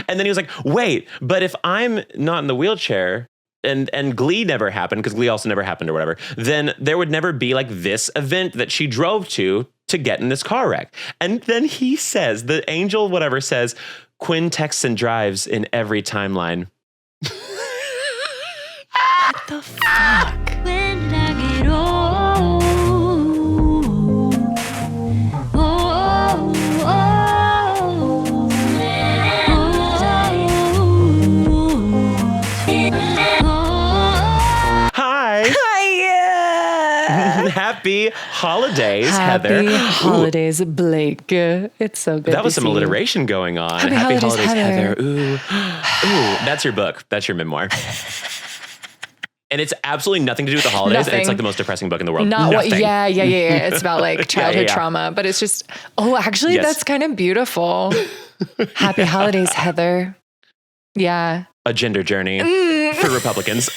And then he was like, wait, but if I'm not in the wheelchair and Glee never happened, because Glee also never happened or whatever, then there would never be like this event that she drove to get in this car wreck. And then he says, the angel whatever says, Quinn texts and drives in every timeline. What the fuck? When did I get old? Oh, Hi. Hi. Happy holidays, Happy Heather. holidays, Blake. It's so good. That was to some see you. alliteration going on. Happy holidays, Heather. Ooh. Ooh, that's your book. That's your memoir. And it's absolutely nothing to do with the holidays. And it's Nothing. like the most depressing book in the world. Not what? Nothing. Yeah. It's about like childhood yeah. trauma, but it's just. Oh, actually, Yes. that's kind of beautiful. Happy holidays, Heather. Yeah, A gender journey for Republicans.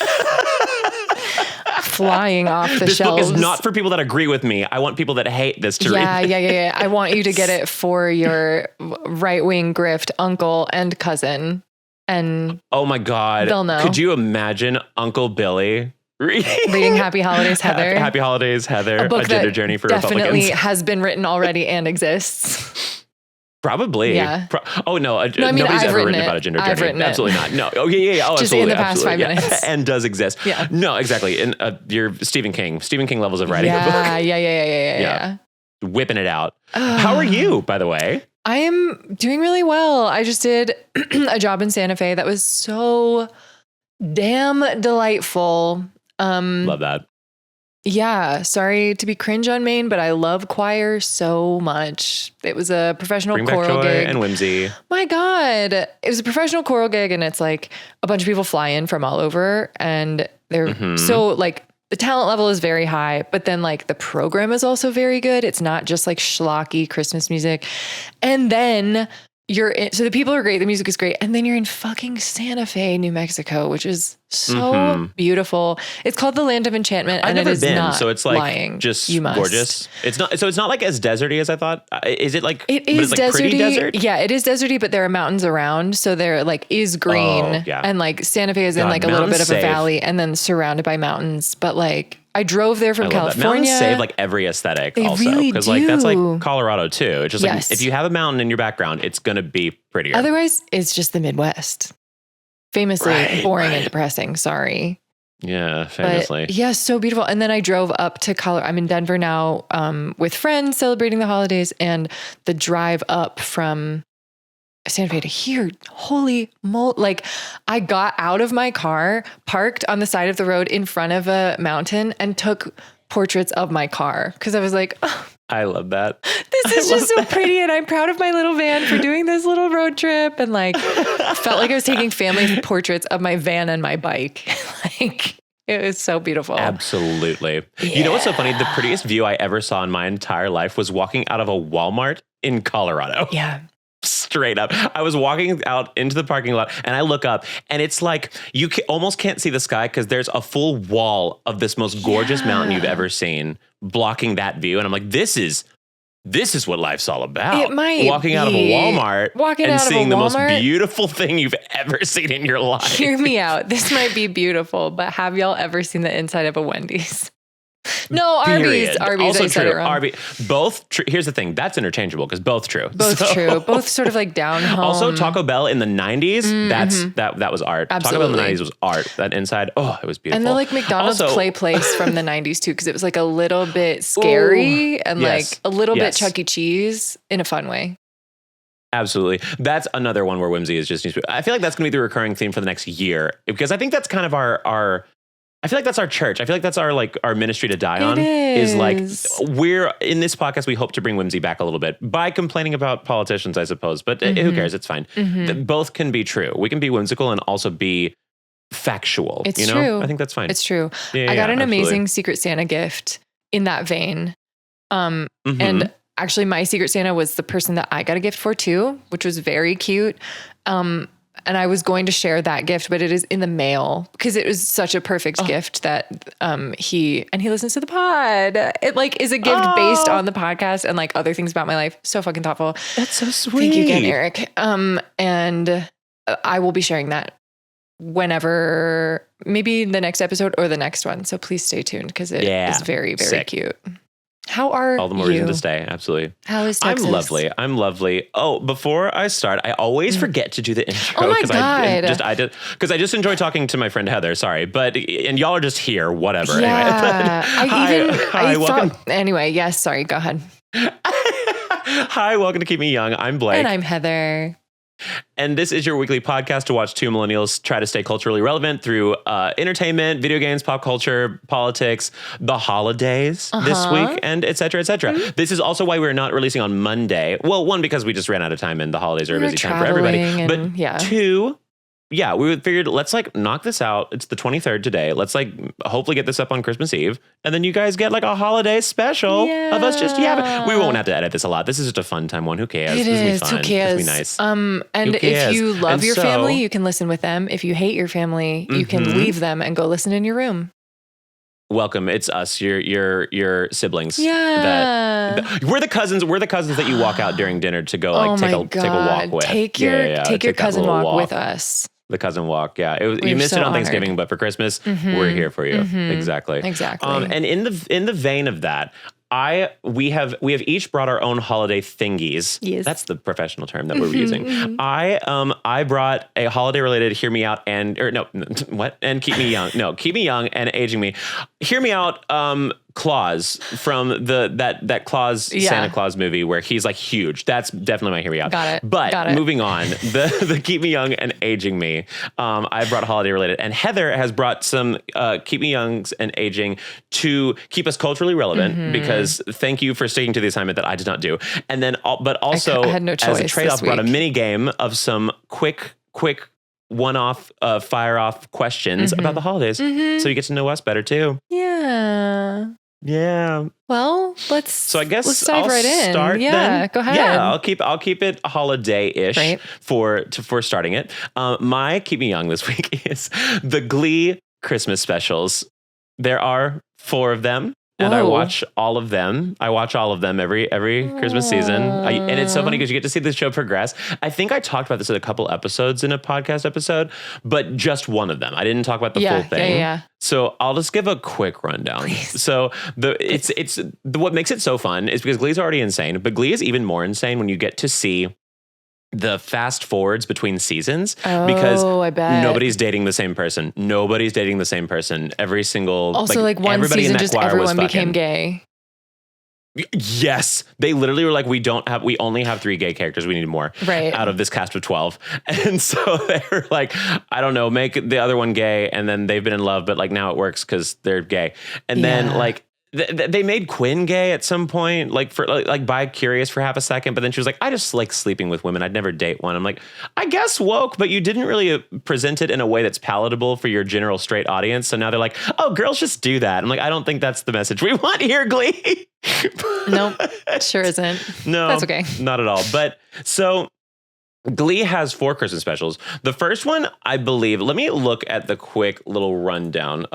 flying off the This shelves. book is not for people that agree with me. I want people that hate this to read. Yeah. I want you to get it for your right-wing grift uncle and cousin. And Oh my God. They'll know. Could you imagine Uncle Billy reading Happy Holidays, Heather. Happy Holidays, Heather. A book A gender that journey for definitely Republicans. has been written already and exists. Probably. Yeah. Oh no, I mean, nobody's I've ever written written it. about a gender I've journey. written it. Absolutely not. No. Oh yeah. Oh, Just in absolutely. the past 5 absolutely. minutes. And does exist. Yeah. No, exactly. And you're Stephen King levels of writing a book. Yeah. Whipping it out. How are you, by the way? I am doing really well. I just did a job in Santa Fe that was so damn delightful. Love that. Yeah, sorry to be cringe on Maine, but I love choir so much. It was a professional Bring back choral joy gig. and whimsy. My God, it was a professional choral gig, and it's like a bunch of people fly in from all over, and they're so like the talent level is very high, but then like the program is also very good. It's not just like schlocky Christmas music, and then so the people are great, the music is great, and then you're in fucking Santa Fe, New Mexico, which is so beautiful. It's called the Land of Enchantment, I've and never it is been, not so it's like lying. just You must. gorgeous. It's not. So it's not like as deserty as I thought. Is it like? It but is it's like pretty deserty. desert. Yeah, it is deserty, but there are mountains around. So there like is green. Oh, yeah. And like Santa Fe is in God, like a little bit mountains of a save. valley and then surrounded by mountains. But like I drove there from I love that. California. Mountains save like every aesthetic They also. really Because like that's like do. Colorado too. It's just like Yes. if you have a mountain in your background, it's gonna be prettier. Otherwise, it's just the Midwest. Famously boring and depressing. Sorry. Yeah, famously. But yeah, so beautiful. And then I drove up to Colorado. I'm in Denver now with friends celebrating the holidays, and the drive up from Santa Fe to here, holy moly. Like I got out of my car, parked on the side of the road in front of a mountain and took portraits of my car. Cause I was like, oh, I love that. this is just so pretty. And I'm proud of my little van for doing this little road trip. And like, felt like I was taking family portraits of my van and my bike. Like it was so beautiful. Absolutely. You know what's so funny? The prettiest view I ever saw in my entire life was walking out of a Walmart in Colorado. Yeah. Straight up. I was walking out into the parking lot and I look up and it's like you almost can't see the sky because there's a full wall of this most gorgeous mountain you've ever seen blocking that view. And I'm like, this is what life's all about. It might walking out of a be. Walmart Walking and out of a seeing the most Walmart? beautiful thing you've ever seen in your life. Hear me out. This might be beautiful, but have y'all ever seen the inside of a Wendy's? No, Period. Arby's. Also I said true. it wrong. Both true. Here's the thing. That's interchangeable because both true. Both So- true. Both sort of like down home. Also, Taco Bell in the 90s, that was art. Taco Bell in the Absolutely. 90s was art. That inside, oh, it was beautiful. And the like McDonald's Also- play place from the 90s too, because it was like a little bit scary and yes, like a little bit yes. Chuck E. Cheese in a fun way. Absolutely. That's another one where whimsy is just newspaper. I feel like that's going to be the recurring theme for the next year because I think that's kind of our I feel like that's our church. I feel like that's our ministry to die on. Is like we're in this podcast. We hope to bring whimsy back a little bit by complaining about politicians, I suppose. But who cares? It's fine. Both can be true. We can be whimsical and also be factual. It's you know? true. I think that's fine. It's true. Yeah, I got an absolutely. amazing Secret Santa gift in that vein. And actually my Secret Santa was the person that I got a gift for too, which was very cute. And I was going to share that gift, but it is in the mail because it was such a perfect gift that he listens to the pod. It like is a gift based on the podcast and like other things about my life. So fucking thoughtful. That's so sweet. Thank you again, Eric. And I will be sharing that whenever, maybe the next episode or the next one. So please stay tuned because it is very, very sick. Cute. How are all the more you? reason to stay. Absolutely. How is Texas? I'm lovely. Oh, before I start, I always forget to do the intro. Oh my God. I just enjoy talking to my friend Heather. Sorry, and y'all are just here. Whatever. Yeah. Anyway, Anyway, yes. Sorry. Go ahead. Hi, welcome to Keep Me Young. I'm Blake. And I'm Heather. And this is your weekly podcast to watch two millennials try to stay culturally relevant through entertainment, video games, pop culture, politics, the holidays this week, and et cetera, et cetera. This is also why we're not releasing on Monday. Well, one, because we just ran out of time and the holidays are a busy time for everybody. But two, we figured let's like knock this out. It's the 23rd today. Let's like hopefully get this up on Christmas Eve. And then you guys get like a holiday special of us just yapping. We won't have to edit this a lot. This is just a fun time one. Who cares? It is. Be fun. Who cares? It'll be nice. And if you love your family, you can listen with them. If you hate your family, you can leave them and go listen in your room. Welcome. It's us, your siblings. Yeah. We're the cousins that you walk out during dinner to go like take a walk with. Take your cousin walk with us. The cousin walk, yeah. You missed it on Thanksgiving, but for Christmas, we're here for you. Exactly. And in the vein of that, we have each brought our own holiday thingies. Yes. That's the professional term that we're using. I brought a holiday related Hear Me Out and Keep Me Young. No, Keep Me Young and Aging Me. Hear Me Out Claus from that Claus Santa Claus movie where he's like huge. That's definitely my Hear Me Out. Got it. But moving on, the Keep Me Young and Aging Me. I brought holiday related, and Heather has brought some Keep Me Youngs and Aging to keep us culturally relevant because thank you for sticking to the assignment that I did not do. And then, but also I had no choice as a trade-off, brought a mini game of some quick one-off, fire-off questions about the holidays, so you get to know us better too. Yeah. Well, let's dive right in. Start then. Go ahead. Yeah, I'll keep it holiday-ish Right. for starting it. My Keep Me Young this week is the Glee Christmas specials. There are 4 of them. And I watch all of them. Every Christmas season. And it's so funny because you get to see the show progress. I think I talked about this in a couple episodes in a podcast episode, but just one of them. I didn't talk about the full thing. Yeah. So I'll just give a quick rundown. Please. So what makes it so fun is because Glee's already insane, but Glee is even more insane when you get to see the fast forwards between seasons because I bet. nobody's dating the same person. Every single also like one season just everyone became gay. Yes, they literally were like, we only have 3 gay characters. We need more out of this cast of 12. And so they were like, I don't know, make the other one gay. And then they've been in love, but like now it works because they're gay. And then like they made Quinn gay at some point, like for like bi-curious for half a second. But then she was like, I just like sleeping with women. I'd never date one. I'm like, I guess woke, but you didn't really present it in a way that's palatable for your general straight audience. So now they're like, oh, girls just do that. I'm like, I don't think that's the message we want here, Glee. Nope, sure isn't. No, that's okay. Not at all. But so Glee has 4 Christmas specials. The first one, I believe, let me look at the quick little rundown.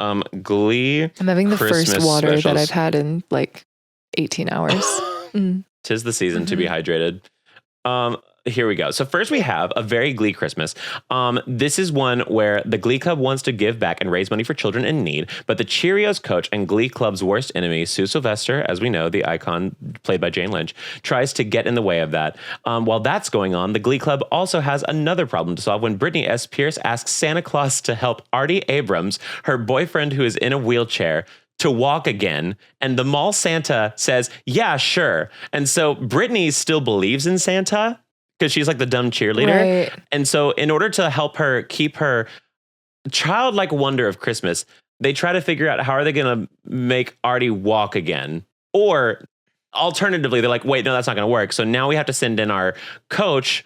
Glee. I'm having the Christmas first water specials. that I've had in like 18 hours. 'Tis the season to be hydrated. Here we go. So first we have A Very Glee Christmas. This is one where the Glee Club wants to give back and raise money for children in need, but the Cheerios coach and Glee Club's worst enemy, Sue Sylvester, as we know, the icon played by Jane Lynch, tries to get in the way of that. While that's going on, the Glee Club also has another problem to solve when Brittany S. Pierce asks Santa Claus to help Artie Abrams, her boyfriend who is in a wheelchair, to walk again. And the mall Santa says, yeah, sure. And so Brittany still believes in Santa, because she's like the dumb cheerleader. Right. And so in order to help her keep her childlike wonder of Christmas, they try to figure out how are they going to make Artie walk again? Or alternatively, they're like, wait, no, that's not going to work. So now we have to send in our Coach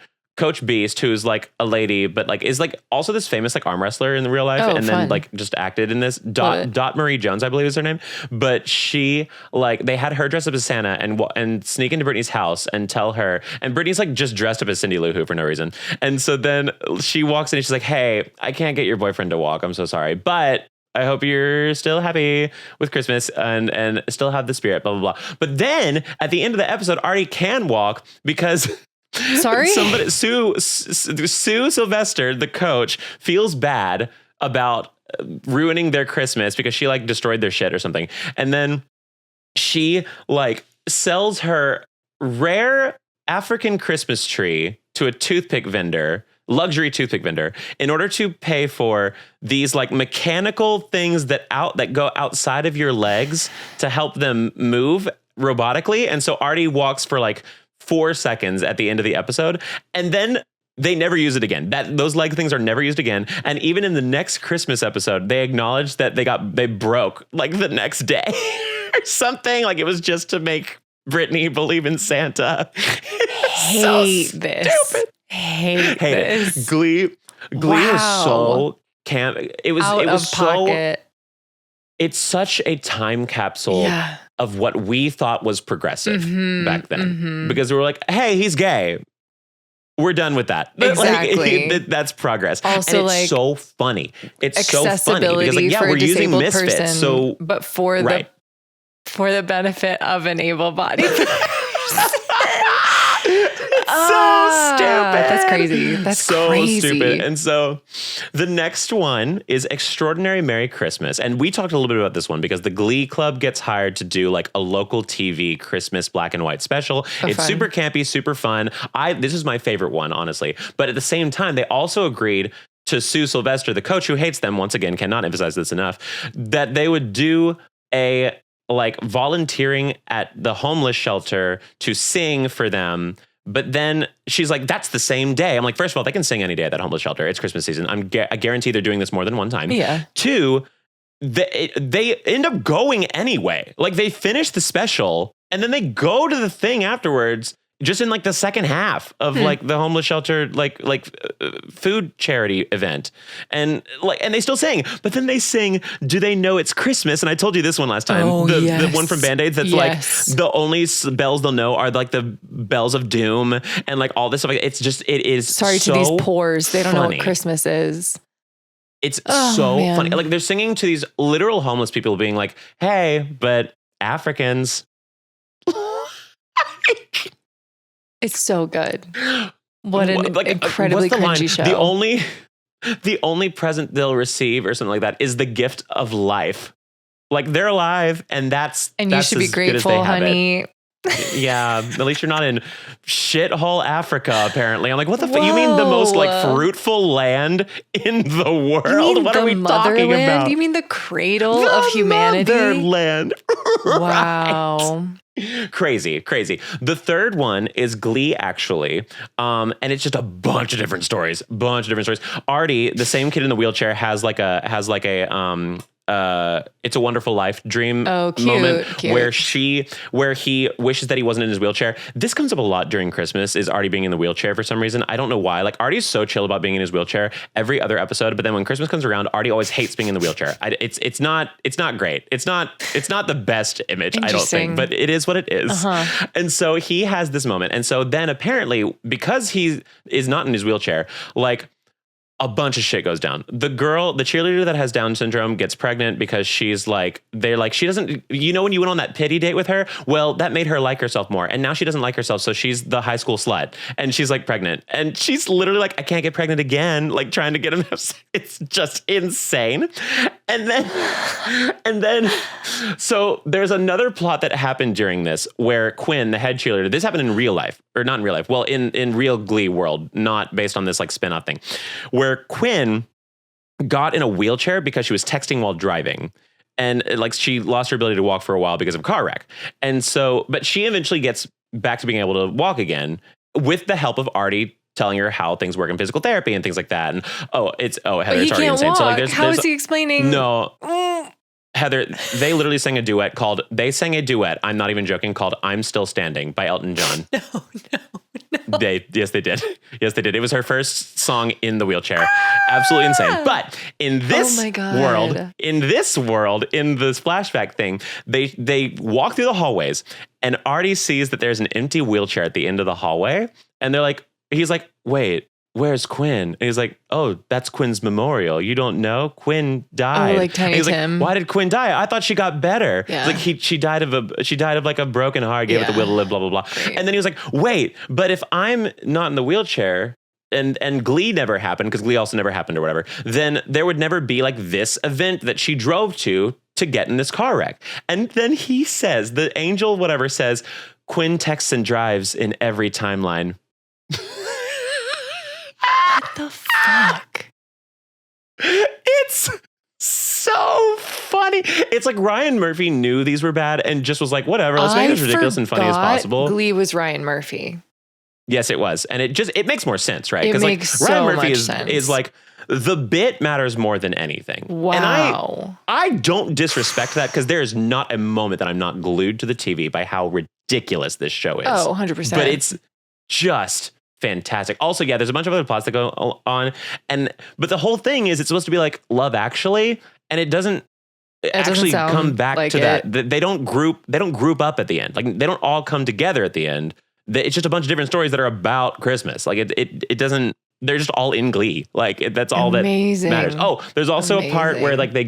Beast, who's like a lady, but like is like also this famous like arm wrestler in the real life, and then like just acted in this. Dot Marie Jones, I believe is her name. But she like they had her dress up as Santa and sneak into Brittany's house and tell her, and Brittany's like just dressed up as Cindy Lou Who for no reason. And so then she walks in and she's like, hey, I can't get your boyfriend to walk. I'm so sorry, but I hope you're still happy with Christmas and still have the spirit, blah, blah, blah. But then at the end of the episode, Artie can walk because Sorry? Sue Sylvester, the coach, feels bad about ruining their Christmas because she like destroyed their shit or something. And then she like sells her rare African Christmas tree to a luxury toothpick vendor, in order to pay for these like mechanical things that go outside of your legs to help them move robotically. And so Artie walks for like 4 seconds at the end of the episode, and then they never use it again. Those leg things are never used again. And even in the next Christmas episode, they acknowledged that they broke like the next day or something. Like it was just to make Brittany believe in Santa. Hate this. Stupid. Hate this. this. Glee was so camp. It was so pocket. It's such a time capsule of what we thought was progressive back then. Because we were like, hey, he's gay. We're done with that. Exactly. Like, that's progress. Also, and it's like, so funny. It's so funny because like, for we're a using disabled misfits. person, So but for the benefit of an able-bodied person. so stupid. That's crazy. That's so crazy. stupid. And so the next one is Extraordinary Merry Christmas. And we talked a little bit about this one because the Glee Club gets hired to do like a local TV Christmas black and white special. It's fun. super campy, super fun. This is my favorite one, honestly. But at the same time, they also agreed to Sue Sylvester, the coach who hates them, once again, cannot emphasize this enough, that they would do a like volunteering at the homeless shelter to sing for them. But then she's like, that's the same day. I'm like, first of all, they can sing any day at that homeless shelter. It's Christmas season. I guarantee they're doing this more than one time. Yeah. 2, they end up going anyway. Like they finish the special and then they go to the thing afterwards, just in like the second half of like the homeless shelter, like food charity event. And they still sing, but then they sing, Do They Know It's Christmas? And I told you this one last time, the one from Band-Aids that's like the only bells they'll know are like the bells of doom and like all this stuff. It is sorry so to these poors. They don't know funny. what Christmas is. It's so man. funny. Like they're singing to these literal homeless people being like, hey, but Africans. It's so good. What an like, incredibly what's the line? cringy show. The only present they'll receive or something like that is the gift of life. Like they're alive, and that's you should be as good as they grateful, have it. honey. Yeah, at least you're not in shithole Africa, apparently. I'm like, what the fuck? You mean the most like fruitful land in the world? You mean what the are we talking motherland? about? You mean the cradle of humanity? Motherland. Wow. Crazy. The third one is Glee, actually. And it's just a bunch of different stories. Artie, the same kid in the wheelchair, has like a It's a Wonderful Life dream moment where he wishes that he wasn't in his wheelchair. This comes up a lot during Christmas, is Artie being in the wheelchair for some reason. I don't know why. Like Artie's so chill about being in his wheelchair every other episode, but then when Christmas comes around, Artie always hates being in the wheelchair. It's not great. It's not the best image, I don't think, but it is what it is. And so he has this moment. And so then apparently, because he is not in his wheelchair, like a bunch of shit goes down. The cheerleader that has Down syndrome gets pregnant because she doesn't, when you went on that pity date with her, well, that made her like herself more. And now she doesn't like herself. So she's the high school slut and she's like pregnant and she's literally like, I can't get pregnant again. Like trying to get him. It's just insane. And then, so there's another plot that happened during this where Quinn, the head cheerleader, this happened in real life, or not in real life. Well, in real Glee world, not based on this like spin-off thing, where Quinn got in a wheelchair because she was texting while driving. And like she lost her ability to walk for a while because of a car wreck. And so, but she eventually gets back to being able to walk again with the help of Artie telling her how things work in physical therapy and things like that. And Heather, it's already insane. Walk. So like how is he explaining? No. Heather, they literally sang a duet I'm not even joking, called I'm Still Standing by Elton John. No. Yes, they did. It was her first song in the wheelchair. Absolutely insane. But in this world, in this flashback thing, they walk through the hallways and Artie sees that there's an empty wheelchair at the end of the hallway. And he's like, wait, where's Quinn? And he's like, oh, that's Quinn's memorial. You don't know? Quinn died. Oh, like Tiny and he's Tim. like, why did Quinn die? I thought she got better. Yeah. It's like she died of like a broken heart, gave it the will to live, blah, blah, blah. Great. And then he was like, wait, but if I'm not in the wheelchair and Glee never happened, because Glee also never happened or whatever, then there would never be like this event that she drove to get in this car wreck. And then he says, the angel whatever says, Quinn texts and drives in every timeline. What the fuck? It's so funny. It's like Ryan Murphy knew these were bad and just was like, whatever, let's make it as ridiculous and funny as possible. Glee was Ryan Murphy. Yes, it was. And it makes more sense, right? It Because like makes so Ryan Murphy much is, sense. is like, the bit matters more than anything. Wow. And I don't disrespect that, because there is not a moment that I'm not glued to the TV by how ridiculous this show is. Oh, 100%. But it's just fantastic. Also, yeah, there's a bunch of other plots that go on, but the whole thing is it's supposed to be like Love Actually, and it doesn't actually sound come back like to it. that. They don't group up at the end. Like they don't all come together at the end. It's just a bunch of different stories that are about Christmas. Like it doesn't. They're just all in Glee. Like that's all Amazing. that matters. Oh, there's also a part where like they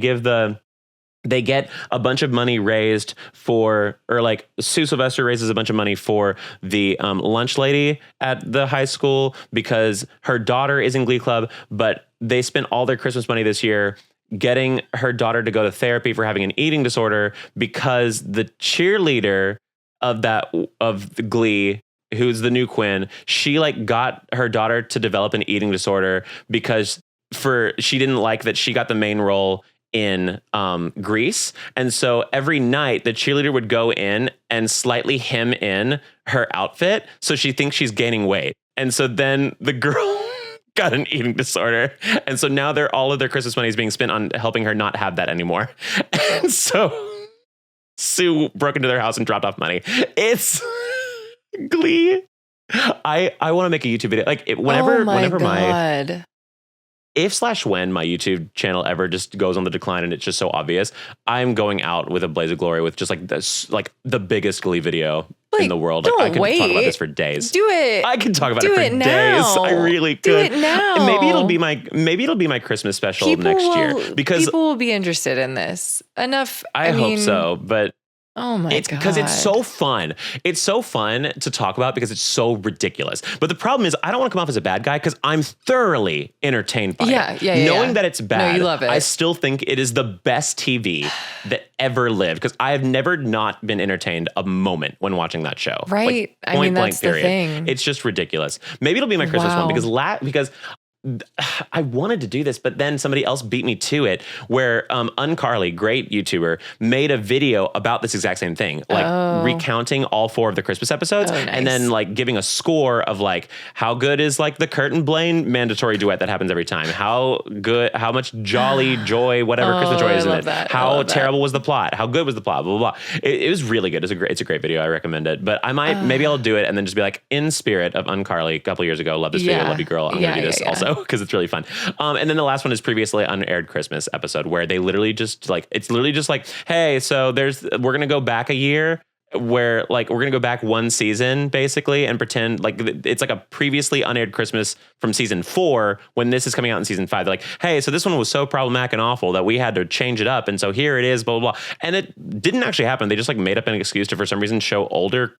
get a bunch of money raised for, or like Sue Sylvester raises a bunch of money for the lunch lady at the high school because her daughter is in Glee Club, but they spent all their Christmas money this year getting her daughter to go to therapy for having an eating disorder because the cheerleader of the Glee, who's the new Quinn, she like got her daughter to develop an eating disorder because she didn't like that she got the main role in Grease. And so every night the cheerleader would go in and slightly hem in her outfit. So she thinks she's gaining weight. And so then the girl got an eating disorder. And so now all of their Christmas money is being spent on helping her not have that anymore. And so Sue broke into their house and dropped off money. It's Glee. I want to make a YouTube video. Like whenever when my YouTube channel ever just goes on the decline and it's just so obvious, I'm going out with a blaze of glory with just like this, like the biggest Glee video in the world. Like, I could talk about this for days. Do it. I could talk about it for days. Now. I really could. Do it now. And maybe it'll be my Christmas special next year because people will be interested in this enough. I hope so, but. Oh my God. Because it's so fun. It's so fun to talk about because it's so ridiculous. But the problem is I don't want to come off as a bad guy because I'm thoroughly entertained by it. Knowing that it's bad, you love it. I still think it is the best TV that ever lived because I have never not been entertained a moment when watching that show. Right. Like, I mean, that's the thing. It's just ridiculous. Maybe it'll be my Christmas one because I wanted to do this, but then somebody else beat me to it where Uncarly, great YouTuber, made a video about this exact same thing, like recounting all 4 of the Christmas episodes and then like giving a score of like how good is like the Kurt and Blaine mandatory duet that happens every time, how much jolly joy, whatever Christmas joy is in it, how terrible was the plot, how good was the plot, blah, blah, blah. It was really good. It's a great video. I recommend it, but I might, maybe I'll do it and then just be like, in spirit of Uncarly a couple years ago, love this video, love you girl, I'm gonna do this also. Because it's really fun. And then the last one is previously unaired Christmas episode where they literally just like, it's literally just like, hey, so we're going to go back a year where like, we're going to go back one season basically and pretend like it's like a previously unaired Christmas from season 4 when this is coming out in season 5. They're like, hey, so this one was so problematic and awful that we had to change it up. And so here it is, blah, blah, blah. And it didn't actually happen. They just like made up an excuse to, for some reason, show older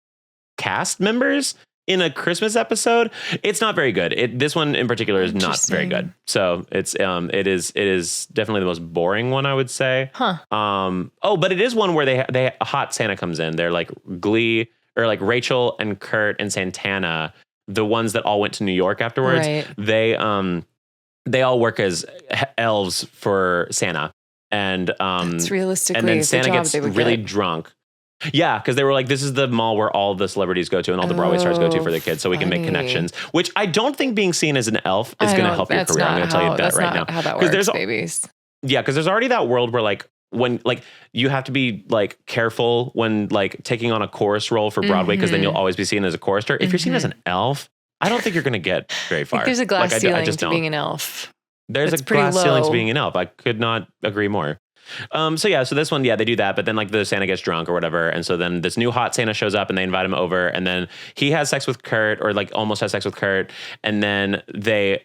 cast members in a Christmas episode. It's not very good. This one in particular is not very good. So it is definitely the most boring one, I would say. But it is one where they hot Santa comes in. They're like Glee or like Rachel and Kurt and Santana, the ones that all went to New York afterwards. Right. They all work as elves for Santa. And That's realistically and then the Santa job gets they would really get. drunk. Yeah, because they were like, this is the mall where all the celebrities go to and all the Broadway stars go to for their kids, so we can make connections. Which I don't think being seen as an elf is going to help your career. I'm going to tell you that right now. How that works, babies. Yeah, because there's already that world where like when like you have to be like careful when like taking on a chorus role for Broadway because then you'll always be seen as a chorister. If you're seen as an elf, I don't think you're going to get very far. There's a glass ceiling I just to don't. being an elf. There's It's a glass pretty ceiling to low. being an elf. I could not agree more. So this one, they do that, but then like the Santa gets drunk or whatever, and so then this new hot Santa shows up and they invite him over, and then he has sex with Kurt, or like almost has sex with Kurt, and then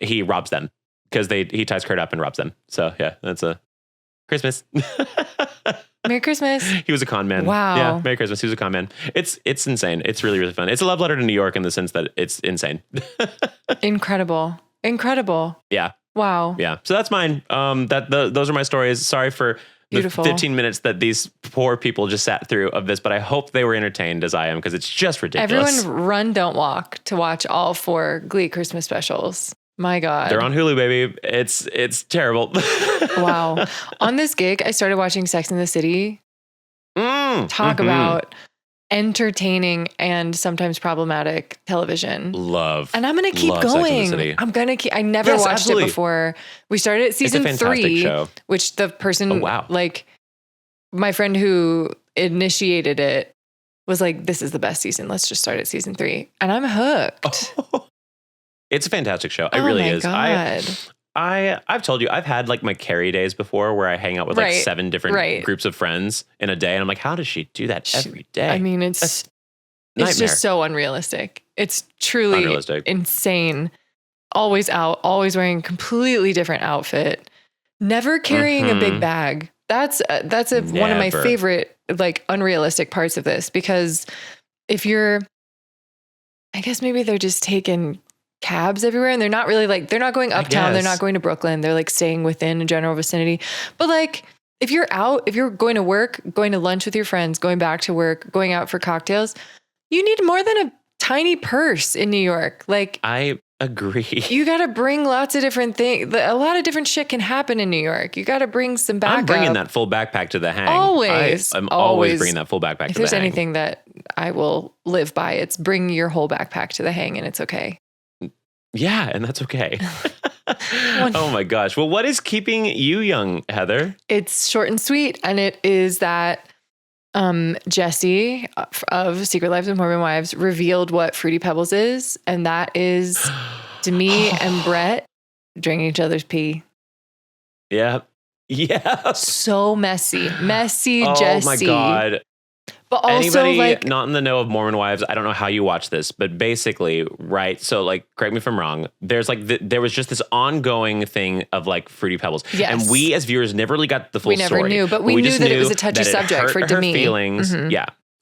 he robs them because he ties Kurt up and robs them. So yeah, that's a Christmas. Merry Christmas. He was a con man. Wow. Yeah, Merry Christmas. He was a con man. It's insane. It's really, really fun. It's a love letter to New York in the sense that it's insane. Incredible. Yeah. Wow. Yeah. So that's mine. Those are my stories. Sorry for the Beautiful. 15 minutes that these poor people just sat through of this, but I hope they were entertained as I am, because it's just ridiculous. Everyone run, don't walk to watch all 4 Glee Christmas specials. My God. They're on Hulu, baby. It's terrible. Wow. On this gig, I started watching Sex and the City. Talk about entertaining and sometimes problematic television. Love. And I'm going to keep going. I'm going to keep, I never watched absolutely. it before. We started at season 3, show. which the person, like my friend who initiated it was like, this is the best season. Let's just start at season 3. And I'm hooked. It's a fantastic show. It really is. God. I've told you, I've had like my Carrie days before where I hang out with like 7 different groups of friends in a day. And I'm like, how does she do that every day? I mean, it's just so unrealistic. It's truly insane. Always out, always wearing a completely different outfit, never carrying a big bag. That's one of my favorite, like, unrealistic parts of this, because I guess maybe they're just taking cabs everywhere, and they're not really like, they're not going uptown, they're not going to Brooklyn, they're like staying within a general vicinity. But like, if you're out, if you're going to work, going to lunch with your friends, going back to work, going out for cocktails, you need more than a tiny purse in New York. Like, I agree. You got to bring lots of different things. A lot of different shit can happen in New York. You got to bring some backup. I'm bringing that full backpack to the hang. I'm always bringing that full backpack to the hang. If there's anything that I will live by, it's bring your whole backpack to the hang, and it's okay. Yeah, and that's okay. Oh my gosh. Well, what is keeping you young, Heather? It's short and sweet, and it is that Jesse of Secret Lives of Mormon Wives revealed what Fruity Pebbles is, and that is Demi and Brett drinking each other's pee. Yeah. Yeah. So messy. Jesse. Oh my God. But also, anybody like, not in the know of Mormon Wives, I don't know how you watch this, but basically, right? So, like, correct me if I'm wrong. There's like there was just this ongoing thing of like Fruity Pebbles, and we as viewers never really got the full story. We never knew, but we knew that it was a touchy subject for Demi. Feelings,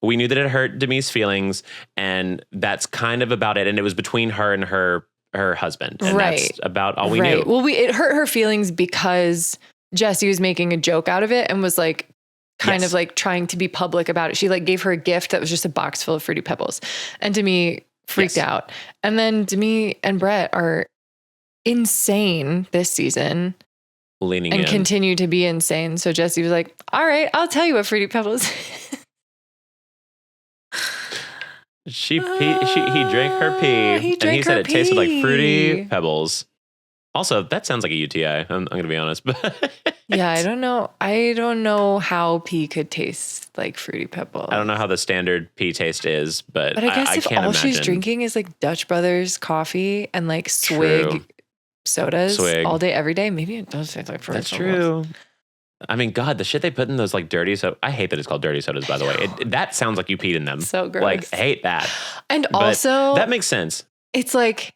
we knew that it hurt Demi's feelings, and that's kind of about it. And it was between her and her husband, and that's about all we knew. Well, it hurt her feelings because Jesse was making a joke out of it and was like, kind of like trying to be public about it. She like gave her a gift that was just a box full of Fruity Pebbles, and Demi freaked out. And then Demi and Brett are insane this season, leaning in, continue to be insane. So Jesse was like, all right, I'll tell you what Fruity Pebbles he drank her pee, and he said it tasted like Fruity Pebbles. Also, that sounds like a UTI. I'm going to be honest, but yeah, I don't know how pee could taste like Fruity Pebbles. I don't know how the standard pee taste is, but I guess if can't all imagine. She's drinking is like Dutch Brothers coffee and like Swig sodas all day, every day, maybe it does taste like Fruity Pebbles. That's true. I mean, God, the shit they put in those like dirty soda. I hate that it's called dirty sodas, by the way. That sounds like you peed in them. So gross. Like, I hate that. And also, that makes sense. It's like,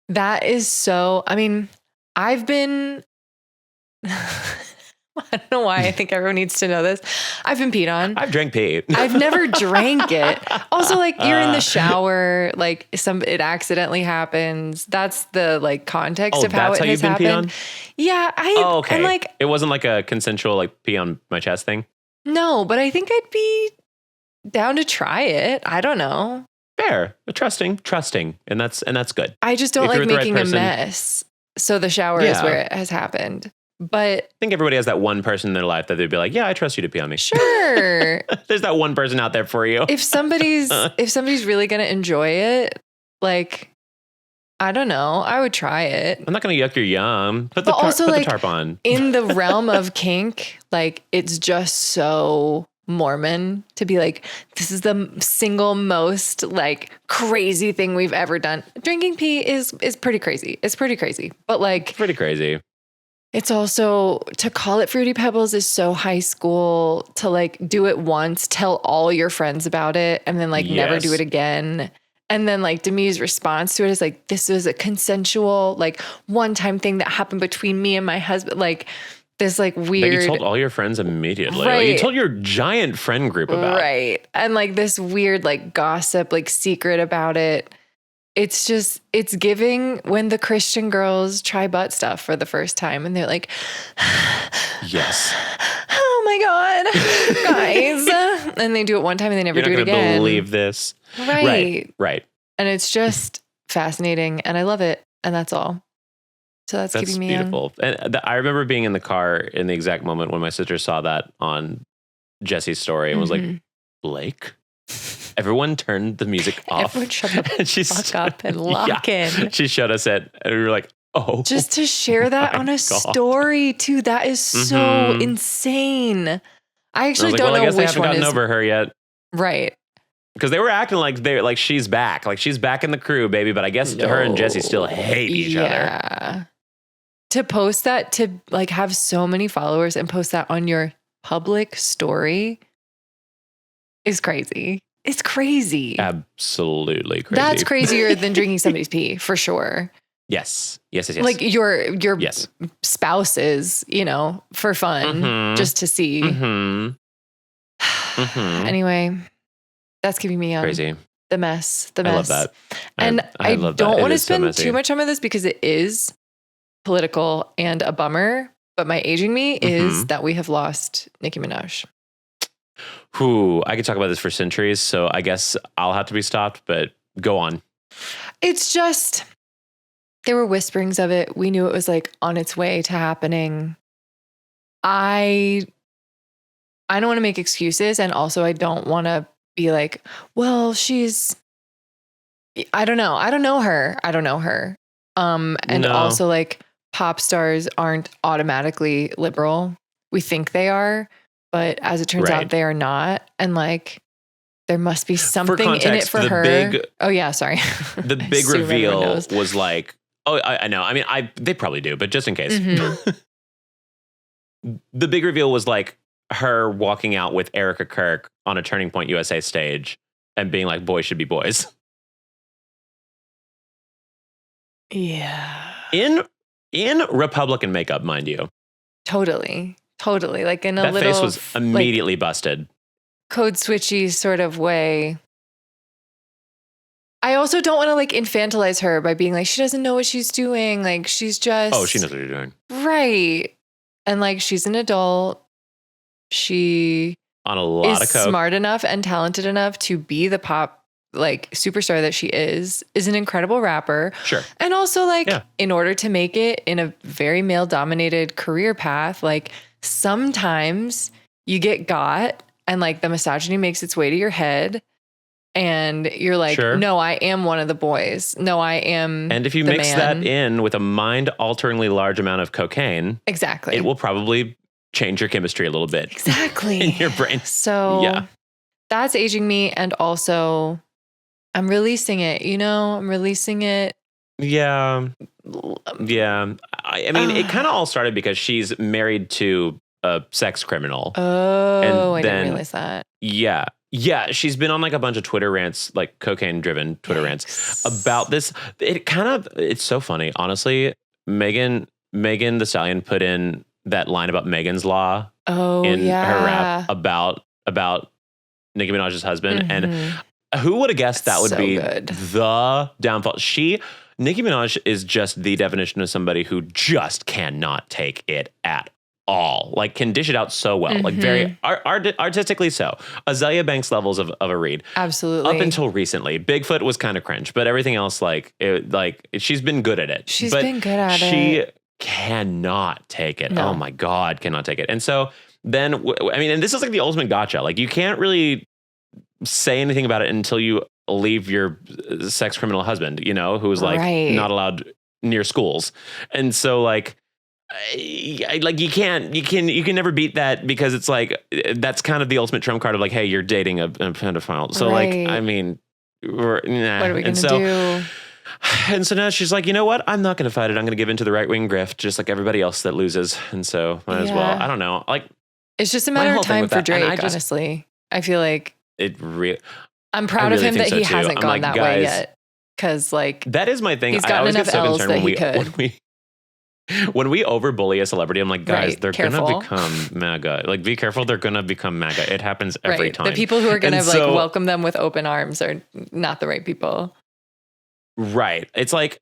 that is so, I mean, I've been, I don't know why I think everyone needs to know this. I've been peed on. I've drank pee. I've never drank it. Also, like, you're in the shower, like it accidentally happens. That's the like context of how it has happened. Yeah. Okay. And like, it wasn't like a consensual like pee on my chest thing. No, but I think I'd be down to try it. I don't know. Fair, trusting, and that's good. I just don't like making a mess. So the shower is where it has happened. But I think everybody has that one person in their life that they'd be like, yeah, I trust you to pee on me. Sure. There's that one person out there for you. If somebody's really going to enjoy it, like, I don't know, I would try it. I'm not going to yuck your yum. Put the tarp on. In the realm of kink, like, it's just so Mormon to be like, this is the single most like crazy thing we've ever done. Drinking pee is pretty crazy. It's pretty crazy, but like pretty crazy. it's also, to call it Fruity Pebbles is so high school. To like do it once, tell all your friends about it, and then like never do Yes. it again. And then like Demi's response to it is like, this was a consensual, like one-time thing that happened between me and my husband. Like this like That weird. you told all your friends immediately. Like, Right. you told your giant friend group about. Right. And like this weird like gossip, like secret about it. It's just, it's giving when the Christian girls try butt stuff for the first time and they're like, Yes. oh my God, guys. And they do it one time and they never You're do not it going to again. believe this. Right. Right. And it's just fascinating and I love it. And that's all. So that's That's keeping me young. beautiful. And I remember being in the car in the exact moment when my sister saw that on Jesse's story and was like, Mhm. Blake? Everyone turned the music off. Everyone shut the And she fuck up and lock in. She showed us it and we were like, oh. Just to share that my on a God. story too. That is so Mhm. insane. I I actually was like, don't well, I know guess they which haven't one gotten is over her yet. right. Because they were acting like she's back. Like she's back in the crew, baby. But I guess her and Jesse still hate each other. Yeah. To post that, to like have so many followers and post that on your public story is crazy. It's crazy. Absolutely crazy. That's crazier than drinking somebody's pee, for sure. Yes. Yes. Like your Yes. spouses, you know, for fun, Mhm. just to see. Mhm. Mhm. Anyway, that's keeping me young. Crazy. The mess. I love that. And I love that. don't It want to is so spend messy. too much time on this because it is political and a bummer. But my aging me is that we have lost Nicki Minaj. Whew, I could talk about this for centuries, so I guess I'll have to be stopped, but go on. It's just, there were whisperings of it. We knew it was like on its way to happening. I don't want to make excuses. And also I don't want to be like, well, I don't know. I don't know her. And No. also like pop stars aren't automatically liberal. We think they are, but as it turns Right. out, they are not. And like, there must be something in it context, for the her. big- Oh yeah, sorry. The I big assume everyone reveal knows. was like, oh, I know. I mean, they probably do, but just in case. Mhm. The big reveal was like her walking out with Erica Kirk on a Turning Point USA stage and being like, boys should be boys. Yeah. In Republican makeup, mind you. Totally. Like in a That little face was like, immediately busted. code switchy sort of way. I also don't want to like infantilize her by being like, she doesn't know what she's doing. Like she's just Oh, she knows what you're doing. right. And like she's an adult. She On a lot is of coke. smart enough and talented enough to be the pop like superstar that she is an incredible rapper. Sure. And also like Yeah. in order to make it in a very male dominated career path, like sometimes you get got and like the misogyny makes its way to your head and you're like, Sure. no, I am one of the boys. No, I am. And if you the mix man. that in with a mind-alteringly large amount of cocaine, Exactly. it will probably change your chemistry a little bit exactly in your brain. So Yeah. that's aging me. And also I'm releasing it, I'm releasing it. Yeah. Yeah. I mean, it kind of all started because she's married to a sex criminal. Oh, I then- didn't realize that. Yeah. Yeah. She's been on like a bunch of Twitter rants, like cocaine driven Twitter rants about this. It's so funny. Honestly, Megan Thee Stallion put in that line about Megan's Law Oh, in yeah. her rap about Nicki Minaj's husband. And Mhm. who would have guessed that would So be good. the downfall? Nicki Minaj is just the definition of somebody who just cannot take it at all. Like can dish it out so well, like very artistically so. Azalea Banks levels of a read. Absolutely. Up until recently, Bigfoot was kind of cringe, but everything else, she's been good at it. She's But been good at she it. cannot take it. No. Oh my God, cannot take it. And so then, and this is like the ultimate gotcha. Like you can't really say anything about it until you leave your sex criminal husband, who's like Right. not allowed near schools. And so like you can never beat that because it's like, that's kind of the ultimate trump card of like, hey, you're dating a pedophile. So like, Right. I mean, nah. What are we going And to so do? And so now she's like, you know what? I'm not going to fight it. I'm going to give in to the right-wing grift, just like everybody else that loses. And so might as well. I don't know. Like, it's just a matter of time for that, Drake, honestly. I feel like I'm proud of him that he hasn't gone that way yet. Because like that is my thing. He's gotten enough L's that he could. When we overbully a celebrity, I'm like, guys, they're going careful. to become MAGA. Like, be careful. They're going to become MAGA. It happens every time. The people who are going to like welcome them with open arms are not the right people. Right. It's like,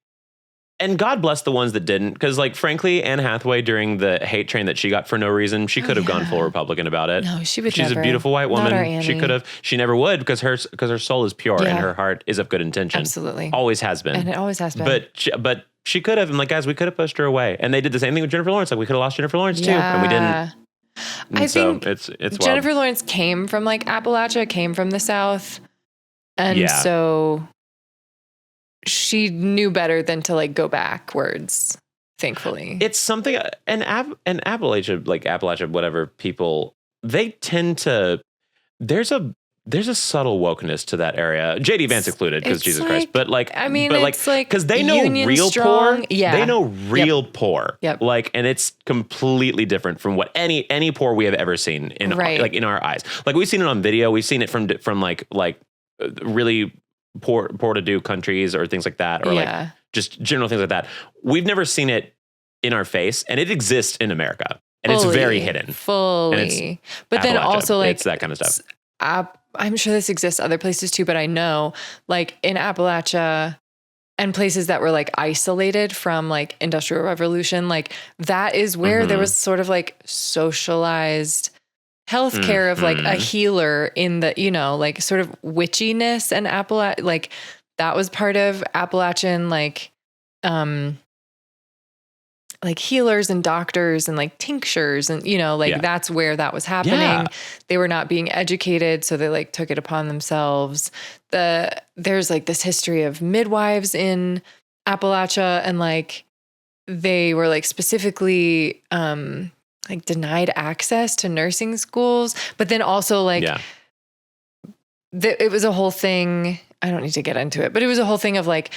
and God bless the ones that didn't. Because like, frankly, Anne Hathaway during the hate train that she got for no reason, she could have gone full Republican about it. No, she would She's never. a beautiful white Not our woman. Annie. She could have. She never would because her soul is pure and her heart is of good intention. Absolutely. Always has been. And it always has been. But she could have. I'm like, guys, we could have pushed her away. And they did the same thing with Jennifer Lawrence. Like, we could have lost Jennifer Lawrence too. And we didn't. And I think it's Jennifer wild. Lawrence came from like Appalachia, came from the South. And so she knew better than to like go backwards, thankfully. It's something, and Appalachia, whatever people, they tend to, there's a subtle wokeness to that area. JD Vance included, because Jesus Christ. But like, I mean, it's like, because they know union real strong. poor. Yeah. They know real poor. Yep. Like, and it's completely different from what any poor we have ever seen in like in our eyes. Like, we've seen it on video. We've seen it from like really poor to do countries or things like that, or like just general things like that. We've never seen it in our face, and it exists in America, and it's very hidden. Fully. But then also like it's that kind of stuff. I'm sure this exists other places too, but I know like in Appalachia and places that were like isolated from like Industrial Revolution, like that is where there was sort of like socialized healthcare of like a healer in the, you know, like sort of witchiness, and like that was part of Appalachian like healers and doctors and like tinctures and, you know, like that's where that was happening. Yeah. They were not being educated, so they like took it upon themselves. There's like this history of midwives in Appalachia, and like they were like specifically like denied access to nursing schools, but then also like it was a whole thing. I don't need to get into it, but it was a whole thing of like,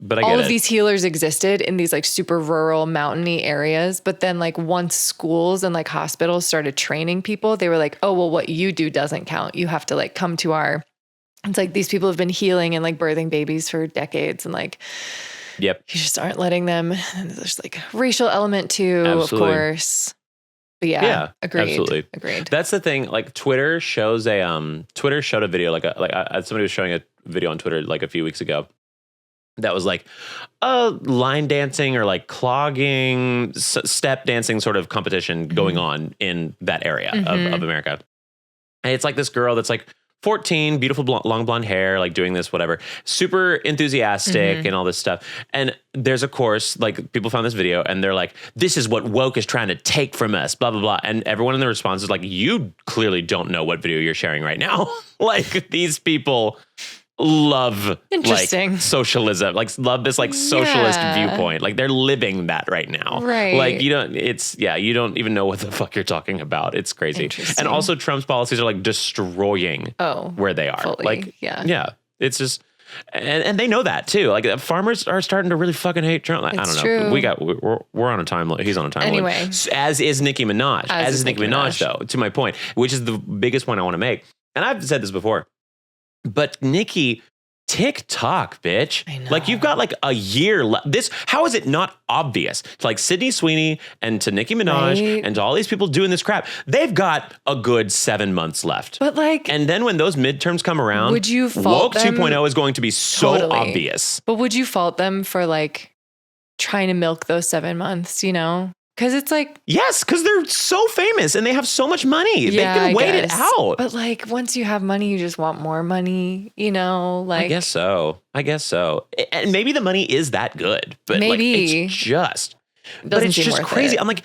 but all of these healers existed in these like super rural mountainy areas. But then like once schools and like hospitals started training people, they were like, oh, well, what you do doesn't count. You have to like come to it's like these people have been healing and like birthing babies for decades, and like, you just aren't letting them. And there's like a racial element too, of course. But agreed. That's the thing. Like Twitter showed a video, somebody was showing a video on Twitter like a few weeks ago that was like a line dancing or like clogging, step dancing sort of competition going on in that area of America. And it's like this girl that's like 14, beautiful long blonde hair, like doing this, whatever, super enthusiastic and all this stuff. And there's a course, like people found this video and they're like, this is what woke is trying to take from us, blah, blah, blah. And everyone in the response is like, you clearly don't know what video you're sharing right now. Like these people love like socialism, like love this like socialist viewpoint. Like they're living that right now. Right. Like you don't even know what the fuck you're talking about. It's crazy. And also Trump's policies are like destroying where they are. Fully. Like, it's just, and they know that too. Like farmers are starting to really fucking hate Trump. I don't know. We're on a time. He's on a time. Anyway. As is Nicki Minaj. As is Nicki Minaj though, to my point, which is the biggest point I want to make. And I've said this before, but Nicki, TikTok, bitch. I know. Like you've got like a year left. How is it not obvious to like Sydney Sweeney and to Nicki Minaj and to all these people doing this crap? They've got a good 7 months left. But like, and then when those midterms come around, would you fault woke them? 2.0 is going to be so obvious. But would you fault them for like trying to milk those 7 months, you know? Because it's like... Yes, because they're so famous and they have so much money. They can wait it out. But like, once you have money, you just want more money, you know? Like, I guess so. And maybe the money is that good. But maybe. Like, it's just crazy. I'm like,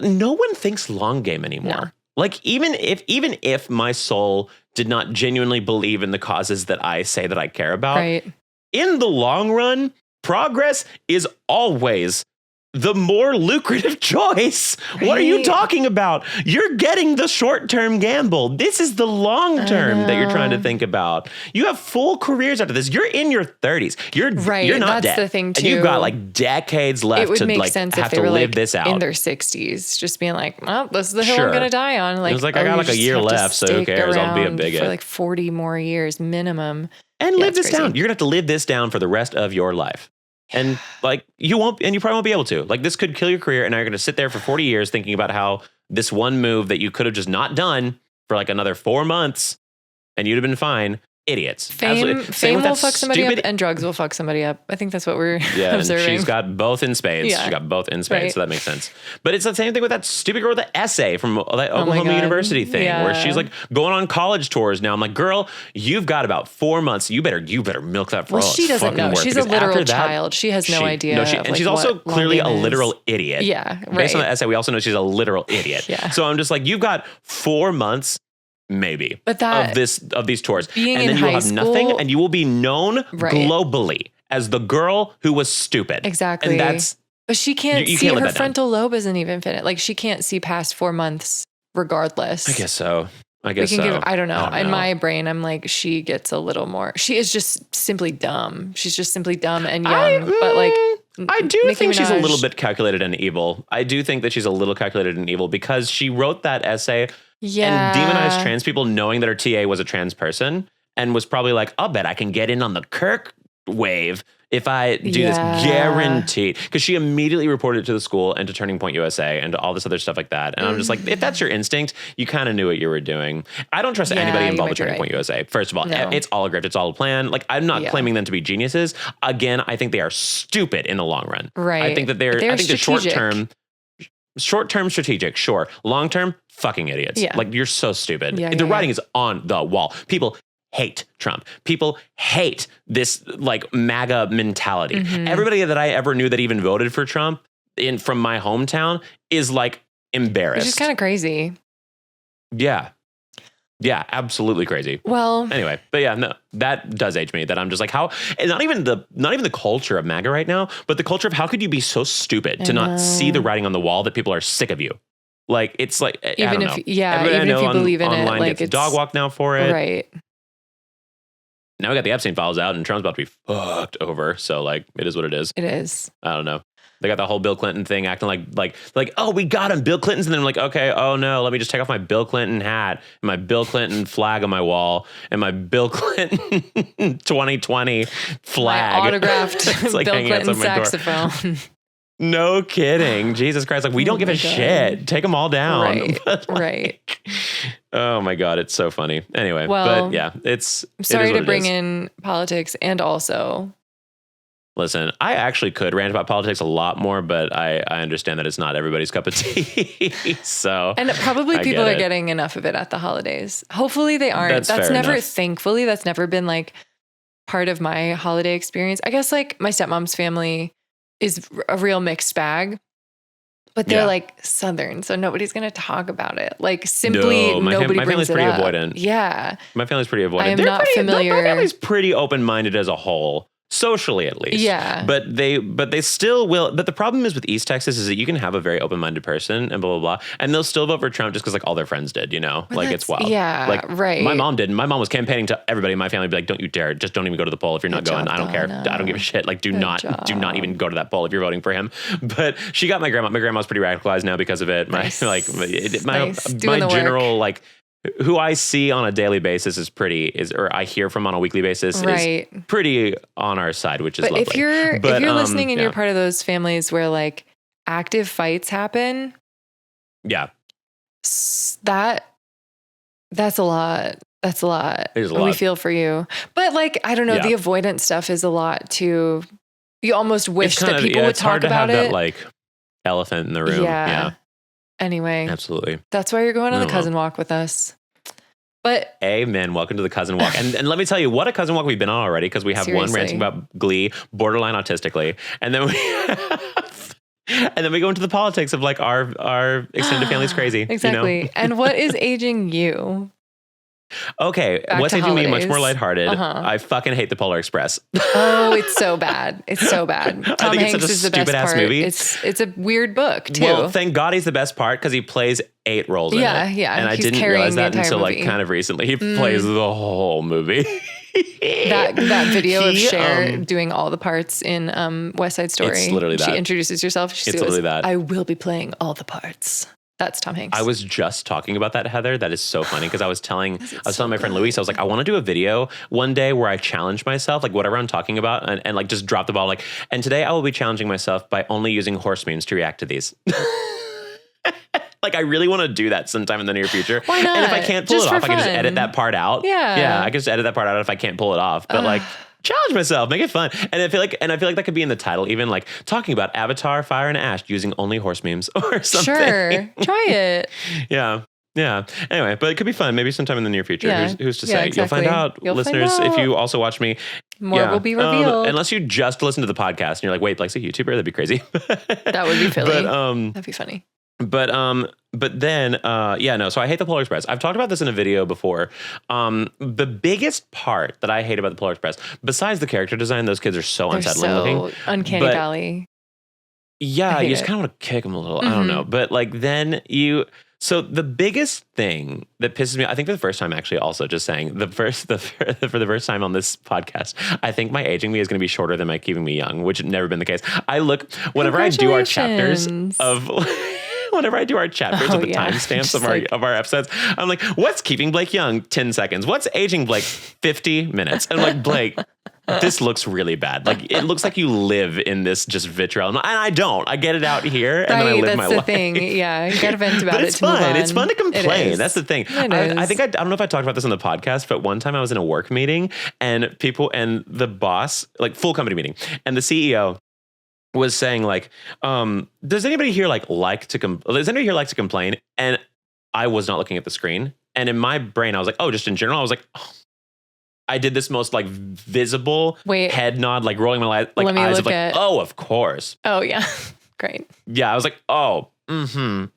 no one thinks long game anymore. No. Like, even if my soul did not genuinely believe in the causes that I say that I care about, in the long run, progress is always the more lucrative choice. What are you Right. talking about? You're getting the short-term gamble. This is the long-term that you're trying to think about. You have full careers after this. You're in your 30s. You're not That's dead. the thing, And you've got too. like decades left It would to make like sense have if they to were live like this out. in their 60s, just being like, "Well, this is the hill Sure. I'm gonna die on." Like, was like, I got you like a just year have to left, so who stick cares? I'll be a around bigot. for like 40 more years minimum. And Yeah, live it's this crazy. down. You're gonna have to live this down for the rest of your life. And like you probably won't be able to. Like this could kill your career, and now you're gonna sit there for 40 years thinking about how this one move that you could have just not done for like another 4 months, and you'd have been fine. Idiots. Absolutely. Same Fame with will that fuck somebody stupid- up, and drugs will fuck somebody up. I think that's what we're Yeah, and observing. she's got both in spades. Yeah. She got both in spades, Right. so that makes sense. But it's the same thing with that stupid girl with the essay from that Oh my Oklahoma God. University thing, where Yeah. she's like going on college tours now. I'm like, girl, you've got about 4 months. You better milk that for Well, all she it's doesn't fucking know. worth, She's a because after literal that, child. She has no idea. No, of, and like, she's also what clearly a longing is. literal idiot. Yeah, Based on right. the essay, we also know she's a literal idiot. Yeah. So I'm just like, you've got 4 months. Maybe But that- of these tours, being and in then you'll high have nothing, school- and you will be known Right. globally as the girl who was stupid. Exactly. And that's But she can't you see can't let her that down. frontal lobe isn't even fit. Like she can't see past 4 months regardless. I guess so. I We guess can so. give, I don't know. In know. my brain, I'm like, she gets a little more. She is just simply dumb. She's just simply dumb and young. But like, I do Nicki think she's a little Minaj- bit calculated and evil. I do think that she's a little calculated and evil because she wrote that essay yeah, and demonized trans people knowing that her TA was a trans person and was probably like, I'll bet I can get in on the Kirk wave if I do this, Yeah. guaranteed. Because she immediately reported it to the school and to Turning Point USA and to all this other stuff like that. And I'm just like, if that's your instinct, you kind of knew what you were doing. I don't trust Yeah, anybody you involved might with be Turning right. Point USA. First of all, No. it's all a grift. It's all a plan. Like, I'm not Yeah. claiming them to be geniuses. Again, I think they are stupid in the long run. Right. I think that they're They're I think the strategic. short term strategic, sure. Long term, fucking idiots. Yeah. Like, you're so stupid. Yeah, The yeah, writing is on the wall. People hate Trump. People hate this like MAGA mentality. Mhm. Everybody that I ever knew that even voted for Trump from my hometown is like embarrassed. Which is kind of crazy. Yeah. Yeah, absolutely crazy. Well, Anyway, but yeah, no, that does age me. That I'm just like, how? And not even the culture of MAGA right now, but the culture of how could you be so stupid to I know. not see the writing on the wall that people are sick of you? Like it's like I Even don't if- know. yeah, Everybody even I know if you believe in it, online like, gets it's- dog walked now for it. right. Now we got the Epstein files out, and Trump's about to be fucked over. So like, it is what it is. It is. I don't know. They got the whole Bill Clinton thing, acting like, oh, we got him, Bill Clinton's, and then I'm like, okay, oh no, let me just take off my Bill Clinton hat and my Bill Clinton flag on my wall and my Bill Clinton 2020 flag. My autographed It's like Bill hanging outside Clinton my door. saxophone. No kidding, Jesus Christ! Like we don't give a my God. shit. Take them all down. Right, But, like, right. Oh my God, it's so funny. Anyway, Well, but yeah, it's. I'm sorry to bring in. in politics and also Listen, I actually could rant about politics a lot more, but I understand that it's not everybody's cup of tea. So, and probably I people get are it. getting enough of it at the holidays. Hopefully they aren't. That's fair never enough. thankfully that's never been like part of my holiday experience. I guess like my stepmom's family is a real mixed bag. But they're Yeah. like Southern, so nobody's going to talk about it. Like simply No, my nobody family's brings it pretty up. avoidant. Yeah. my family's pretty avoidant. I am They're not pretty, familiar- My family's pretty open-minded as a whole, socially at least. Yeah. But they still will. But the problem is with East Texas is that you can have a very open-minded person and blah, blah, blah. And they'll still vote for Trump just because like all their friends did, you know? But Like it's that's- wild. yeah, Like right. my mom didn't. My mom was campaigning to everybody in my family, be like, don't you dare. Just don't even go to the poll if you're not Good going. job, I don't care. Donna. I don't give a shit. Like do Good not job. even go to that poll if you're voting for him. But she got my grandma. My grandma's pretty radicalized now because of it. My Nice. like my Nice. Doing the work. general like who I see on a daily basis or I hear from on a weekly basis Right. is pretty on our side, which is But lovely. if you're But, listening and yeah. you're part of those families where like active fights happen, Yeah, that's a lot. That's a lot. It is a And we lot. feel for you. But like, I don't know, Yeah. the avoidance stuff is a lot too. You almost wish it's kind that of, people yeah, would it's hard talk to have about it. that like elephant in the room. Yeah, Anyway, absolutely. that's why you're going on the Oh, well. cousin walk with us. But Amen. Welcome to the cousin walk. And let me tell you what a cousin walk we've been on already, because we have one Seriously. ranting about Glee, borderline autistically, and then we go into the politics of like our extended family's crazy. exactly. You know? And what is aging you? Okay, Back what's to aging me much holidays. more lighthearted? Uh-huh. I fucking hate the Polar Express. Oh, it's so bad. It's so bad. Tom think it's Hanks such a is the best stupid-ass part. movie. It's a weird book too. Well, thank God he's the best part because he plays 8 roles in it. Yeah. And I He's didn't carrying realize the that entire until like movie. kind of recently. He plays the whole movie. that video of He, Cher doing all the parts in West Side Story. It's literally She that. introduces herself. She It's goes, literally that. I will be playing all the parts. That's Tom Hanks. I was just talking about that, Heather. That is so funny because I was telling my friend Luis, I was like, I want to do a video one day where I challenge myself, like whatever I'm talking about, and like just drop the ball. Like, and today I will be challenging myself by only using horse memes to react to these. Like, I really want to do that sometime in the near future. Why not? And if I can't pull Just it off, for I can just fun. edit that part out. Yeah. I can just edit that part out if I can't pull it off. But like, challenge myself, make it fun. And I feel like that could be in the title, even like talking about Avatar, Fire and Ash using only horse memes or something. Sure. Try it. Yeah. Anyway, but it could be fun. Maybe sometime in the near future. Yeah. Who's to Yeah, say? exactly. You'll find out, You'll find listeners, if out. you also watch me. More will be revealed. Unless you just listen to the podcast and you're like, wait, Blake's a YouTuber? That'd be crazy. That would be Philly. But That'd be funny. but then so I hate the Polar Express. I've talked about this in a video before. The biggest part that I hate about the Polar Express, besides the character design, those kids are so They're unsettling so looking. uncanny But- valley. Yeah, I hate you just it. kind of want to kick them a little. I don't know. But like then so the biggest thing that pisses me, I think for the first time, actually, also just saying for the first time on this podcast, I think my aging me is going to be shorter than my keeping me young, which had never been the case. I look, whenever I do our chapters Congratulations. of, whenever I do our chapters Oh, of the yeah. timestamps Just of our episodes, I'm like, what's keeping Blake young? 10 seconds. What's aging Blake? 50 minutes. And I'm like, Blake, this looks really bad. Like, it looks like you live in this just vitriol. And I don't. I get it out here and then I live that's my the life. thing. Yeah, you gotta vent about But it it's to move fun. on. It's fun to It complain. is. That's the thing. It I is. think I don't know if I talked about this on the podcast, but one time I was in a work meeting and the boss, like full company meeting, and the CEO was saying like, does anybody here like to complain? And I was not looking at the screen. And in my brain, I was like, oh, just in general, I was like, oh. I did this most like visible head nod, like rolling my Let me eyes look of like, at- oh, of course. Oh yeah, great. Yeah, I was like, oh, And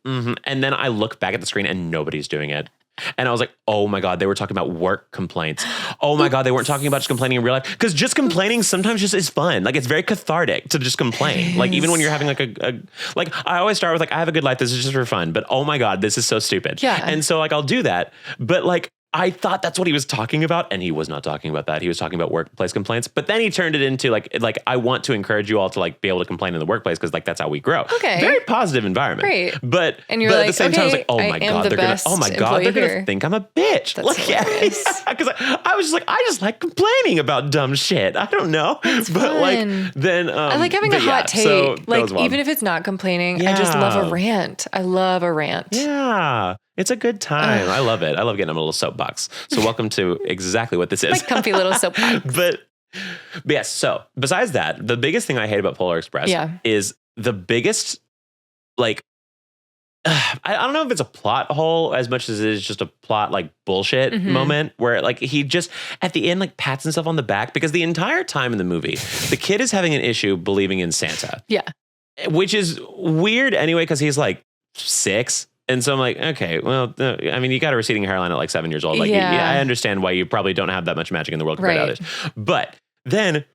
then I look back at the screen and nobody's doing it. And I was like, oh my God, they were talking about work complaints. Oh my God, they weren't talking about just complaining in real life. Because just complaining sometimes just is fun. Like, it's very cathartic to just complain. Like, even when you're having like I always start with like, I have a good life. This is just for fun. But oh my God, this is so stupid. Yeah. And so like, I'll do that. But like, I thought that's what he was talking about, and he was not talking about that. He was talking about workplace complaints. But then he turned it into like I want to encourage you all to like be able to complain in the workplace because like that's how we grow. Okay. Very positive environment. Great. But And you're but like, at the same time, I was okay, like, oh I my am God, the they're gonna best they're employee gonna here. think I'm a bitch. That's hilarious. Because I was just like, I just like complaining about dumb shit. I don't know. But fun. like then I like having a but hot take. so that like was wild. even if it's not complaining, I just love Yeah. a rant. I love a rant. Yeah. It's a good time. I love it. I love getting on a little soapbox. So welcome to exactly what this is. Like comfy little soapbox. But yes, so besides that, the biggest thing I hate about Polar Express is the biggest, like, I don't know if it's a plot hole as much as it is just a plot like bullshit moment where like he just at the end like pats himself on the back because the entire time in the movie, the kid is having an issue believing in Santa. Yeah. Which is weird anyway because he's like 6. And so I'm like, okay, well, I mean, you got a receding hairline at like 7 years old. Like, Yeah. I understand why you probably don't have that much magic in the world compared to Right. others. But then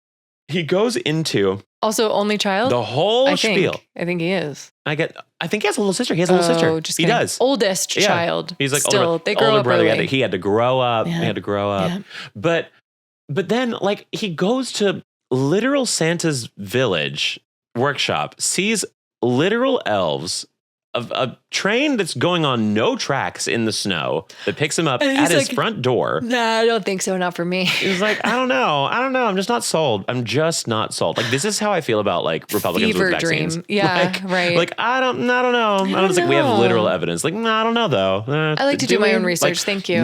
he goes into Also, only child. the whole I spiel. think he is. I think he has a little sister. He has a little sister. Just He kidding. does. Oldest Yeah. child. He's like still they grow older up brother. early. He had to grow up. Yeah. He had to grow up. Yeah. But then like he goes to literal Santa's village workshop, sees literal elves. A train that's going on no tracks in the snow that picks him up And at he's his like, front door. Nah, I don't think so. Not for me. He's like, I don't know. I'm just not sold. Like, this is how I feel about like Republicans Fever with vaccines. dream. Yeah, Like, right. Like, I don't know. I don't think we have know. literal evidence. Like, I don't know though. I like to do my we? own research. Like, Thank you.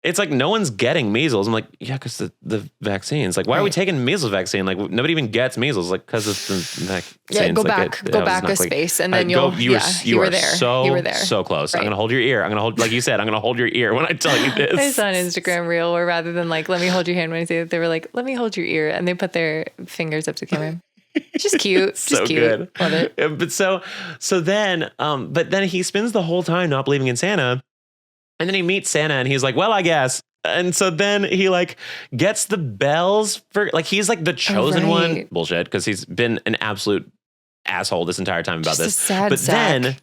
It's like no one's getting measles. I'm like, yeah, because the vaccines. Like, why are we Right. taking measles vaccine? Like, nobody even gets measles. Like, because it's the vaccines. Yeah, go Like, back it's a not space, and then go- you you were are there. So You were there. so close. I'm Right. gonna hold your ear. I'm gonna hold, like you said, I'm gonna hold your ear when I tell you I this. saw an Instagram reel where rather than like, let me hold your hand when I say that, they were like, let me hold your ear. And they put their fingers up to the camera. Just cute. Just So cute. good. Love it. Yeah, but then he spends the whole time not believing in Santa. And then he meets Santa and he's like, well, I guess. And so then he like gets the bells for like, he's like the chosen one. Bullshit. Because he's been an absolute asshole this entire time about Just this. a sad But sack. then,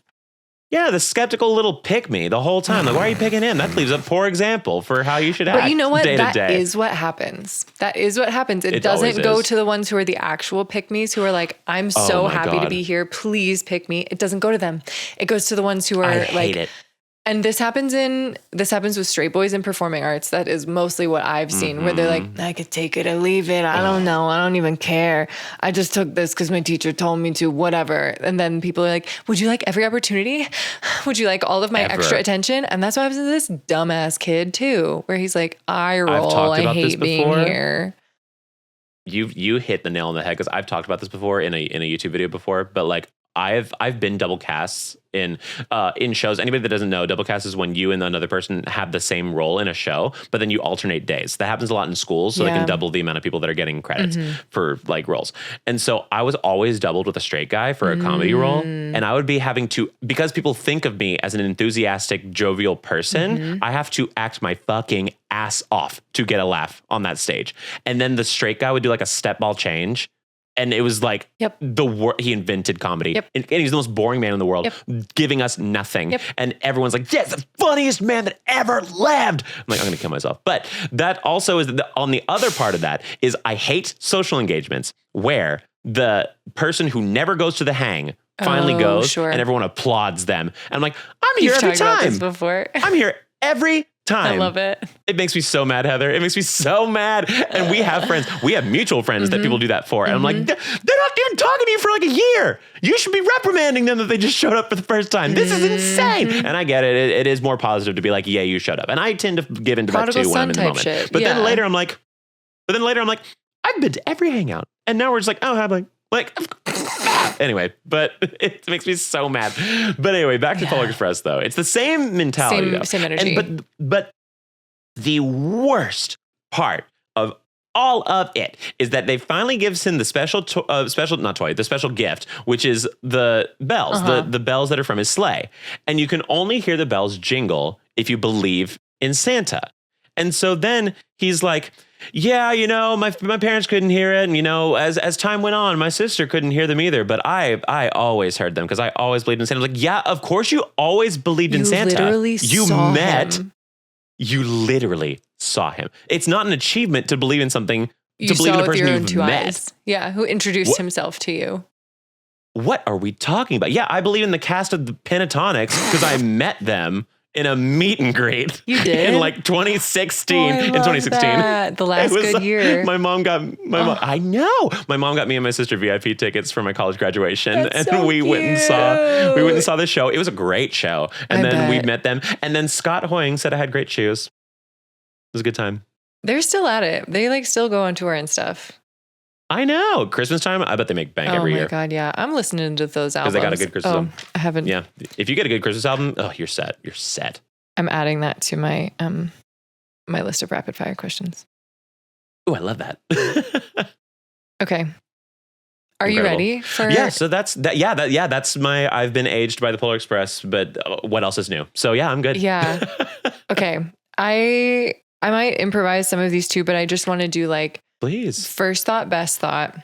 yeah, the skeptical little pick me the whole time. Like, why are you picking him? That leaves a poor example for how you should act. But you know what? Day to That day. is what happens. That is what happens. It always doesn't go is. to the ones who are the actual pick-me's who are like, I'm so my happy to God. be here. Please pick me. It doesn't go to them. It goes to the ones who are I like, hate it. and this happens with straight boys in performing arts. That is mostly what I've seen, where they're like, I could take it or leave it. I don't know. I don't even care. I just took this because my teacher told me to, whatever. And then people are like, would you like every opportunity? Would you like all of my extra attention? And that's what happens to this dumbass kid too, where he's like, I roll. talked I about this hate being before. here. You hit the nail on the head because I've talked about this before in a YouTube video before, but like I've been double casts in shows. Anybody that doesn't know, double cast is when you and another person have the same role in a show, but then you alternate days. That happens a lot in schools, so they can double the amount of people that are getting credits for like roles. And so I was always doubled with a straight guy for a comedy role, and I would be having to, because people think of me as an enthusiastic, jovial person, I have to act my fucking ass off to get a laugh on that stage. And then the straight guy would do like a step ball change. And it was like he invented comedy. And he's the most boring man in the world, giving us nothing. And everyone's like, yes, the funniest man that ever lived. I'm like, I'm going to kill myself. But that also is on the other part of that is I hate social engagements where the person who never goes to the hang finally goes and everyone applauds them. And I'm like, I'm here every time. About this before. I'm here every time. I love it. It makes me so mad, Heather. It makes me so mad. And we have friends. We have mutual friends that people do that for. And I'm like, they're not even talking to you for like a year. You should be reprimanding them that they just showed up for the first time. This is insane. And I get it. It is more positive to be like, yeah, you showed up. And I tend to give into that too when I'm in the moment. Shit. But then later I'm like, I've been to every hangout. And now we're just like, oh, how about anyway, but it makes me so mad. But anyway, back to Polar Express though. It's the same mentality, same energy. But the worst part of all of it is that they finally gives him the special gift, which is the bells, the bells that are from his sleigh. And you can only hear the bells jingle if you believe in Santa. And so then he's like, yeah, you know, my parents couldn't hear it. And, you know, as time went on, my sister couldn't hear them either. But I always heard them because I always believed in Santa. I was like, yeah, of course you always believed in Santa. You literally saw him. It's not an achievement to believe in something, to believe in a person you've met. Eyes. Yeah, who introduced himself to you. What are we talking about? Yeah, I believe in the cast of the Pentatonics because I met them in a meet and greet. You did? In like 2016. In 2016. That. The last good year. My mom got I know. My mom got me and my sister VIP tickets for my college graduation. That's and so we went and saw the show. It was a great show. And then we met them. And then Scott Hoying said I had great shoes. It was a good time. They're still at it. They like still go on tour and stuff. I know. Christmas time, I bet they make bank every year. Oh my God, yeah. I'm listening to those albums. Because they got a good Christmas album. I haven't. Yeah. If you get a good Christmas album, you're set. You're set. I'm adding that to my my list of rapid fire questions. Oh, I love that. Okay. Are you ready for? Yeah. So that's that. Yeah. That's my. I've been aged by the Polar Express, but what else is new? So yeah, I'm good. Yeah. Okay. I might improvise some of these too, but I just want to do like, please, first thought, best thought.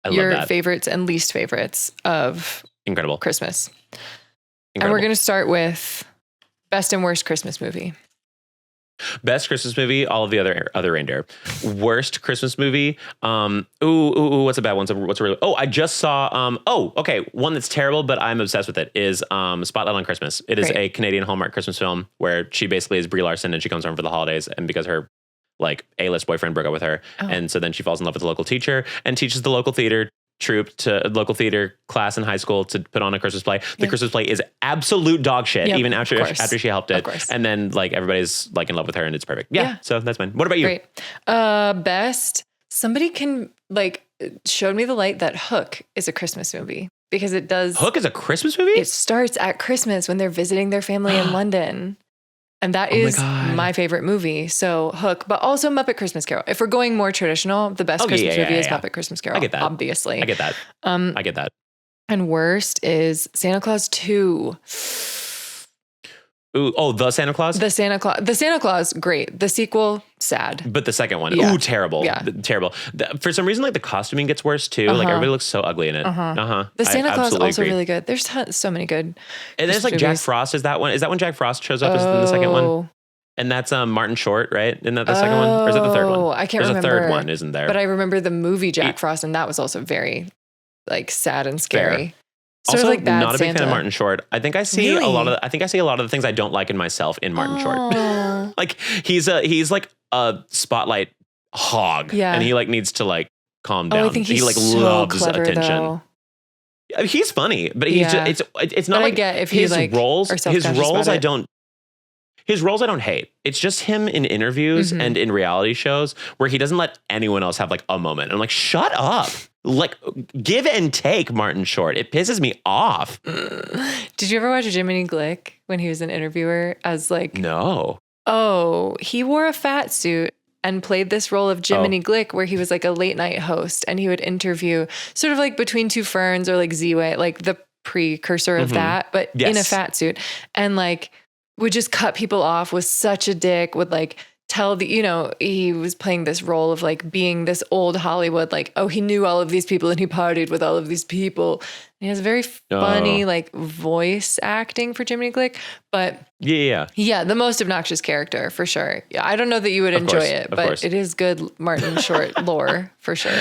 I love your that. favorites and least favorites of Incredible Christmas. Incredible. And we're going to start with best and worst Christmas movie. Best Christmas movie, all of the other reindeer. Worst Christmas movie. What's a bad one? What's a really? Oh, I just saw. Okay. One that's terrible, but I'm obsessed with it. Is Spotlight on Christmas. It is a Canadian Hallmark Christmas film where she basically is Brie Larson and she comes home for the holidays, and because her like A-list boyfriend broke up with her, and so then she falls in love with the local teacher and teaches the local theater class in high school to put on a Christmas play. The Christmas play is absolute dog shit, even after she helped it. And then like everybody's like in love with her and it's perfect. Yeah. So that's mine. What about you? Great. Best. Somebody can like showed me the light that Hook is a Christmas movie because it does. Hook is a Christmas movie? It starts at Christmas when they're visiting their family in London. And that is my favorite movie. So Hook, but also Muppet Christmas Carol. If we're going more traditional, the best Christmas movie is Muppet Christmas Carol. I get that. Obviously. I get that. I get that. And worst is Santa Claus 2. Ooh, oh, the Santa Claus? The Santa Claus, great. The sequel, sad. But the second one, Yeah. ooh, terrible. Yeah. Terrible. For some reason, like the costuming gets worse too. Like everybody looks so ugly in it. The Santa I Claus absolutely also agree. really good. There's so many good. And there's like Jack movies. Frost. Is that one? Is that when Jack Frost shows up? Is in the second one? Oh. And that's Martin Short, right? Isn't that the second one? Or is that the third one? I can't There's remember. a third one, isn't there? But I remember the movie Jack Frost, and that was also very like sad and scary. Sort also, of like Bad not a big Santa. fan of Martin Short. I think I see Really? a lot of. I think I see a lot of the things I don't like in myself in Martin Short. Like he's like a spotlight hog, Yeah. and he like needs to like calm down. I think he's he like so loves clever, attention. though. He's funny, but he's Yeah. it's not But I like get if he, his like, roles. are His self-conscious roles about I it. don't. His roles I don't hate. It's just him in interviews Mm-hmm. and in reality shows where he doesn't let anyone else have like a moment. I'm like, shut up. Like, give and take, Martin Short. It pisses me off. Did you ever watch Jiminy Glick when he was an interviewer as like, No. oh, he wore a fat suit and played this role of Jiminy Oh. Glick where he was like a late night host and he would interview sort of like Between Two Ferns or like Z-Way, like the precursor of that, but in a Yes. fat suit, and like would just cut people off, was such a dick, would like tell the, he was playing this role of like being this old Hollywood, like, oh, he knew all of these people and he partied with all of these people. And he has very funny like voice acting for Jiminy Glick, but Yeah. the most obnoxious character for sure. Yeah, I don't know that you would enjoy course, it, of but course. it is good Martin Short lore for sure.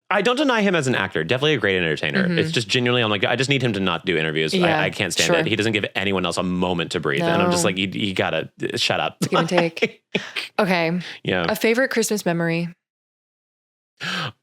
I don't deny him as an actor. Definitely a great entertainer. It's just genuinely, I'm like, I just need him to not do interviews. Yeah, I can't stand sure. it. He doesn't give anyone else a moment to breathe. And I'm just No. like, you gotta shut up. Give and take. Okay. Yeah. A favorite Christmas memory.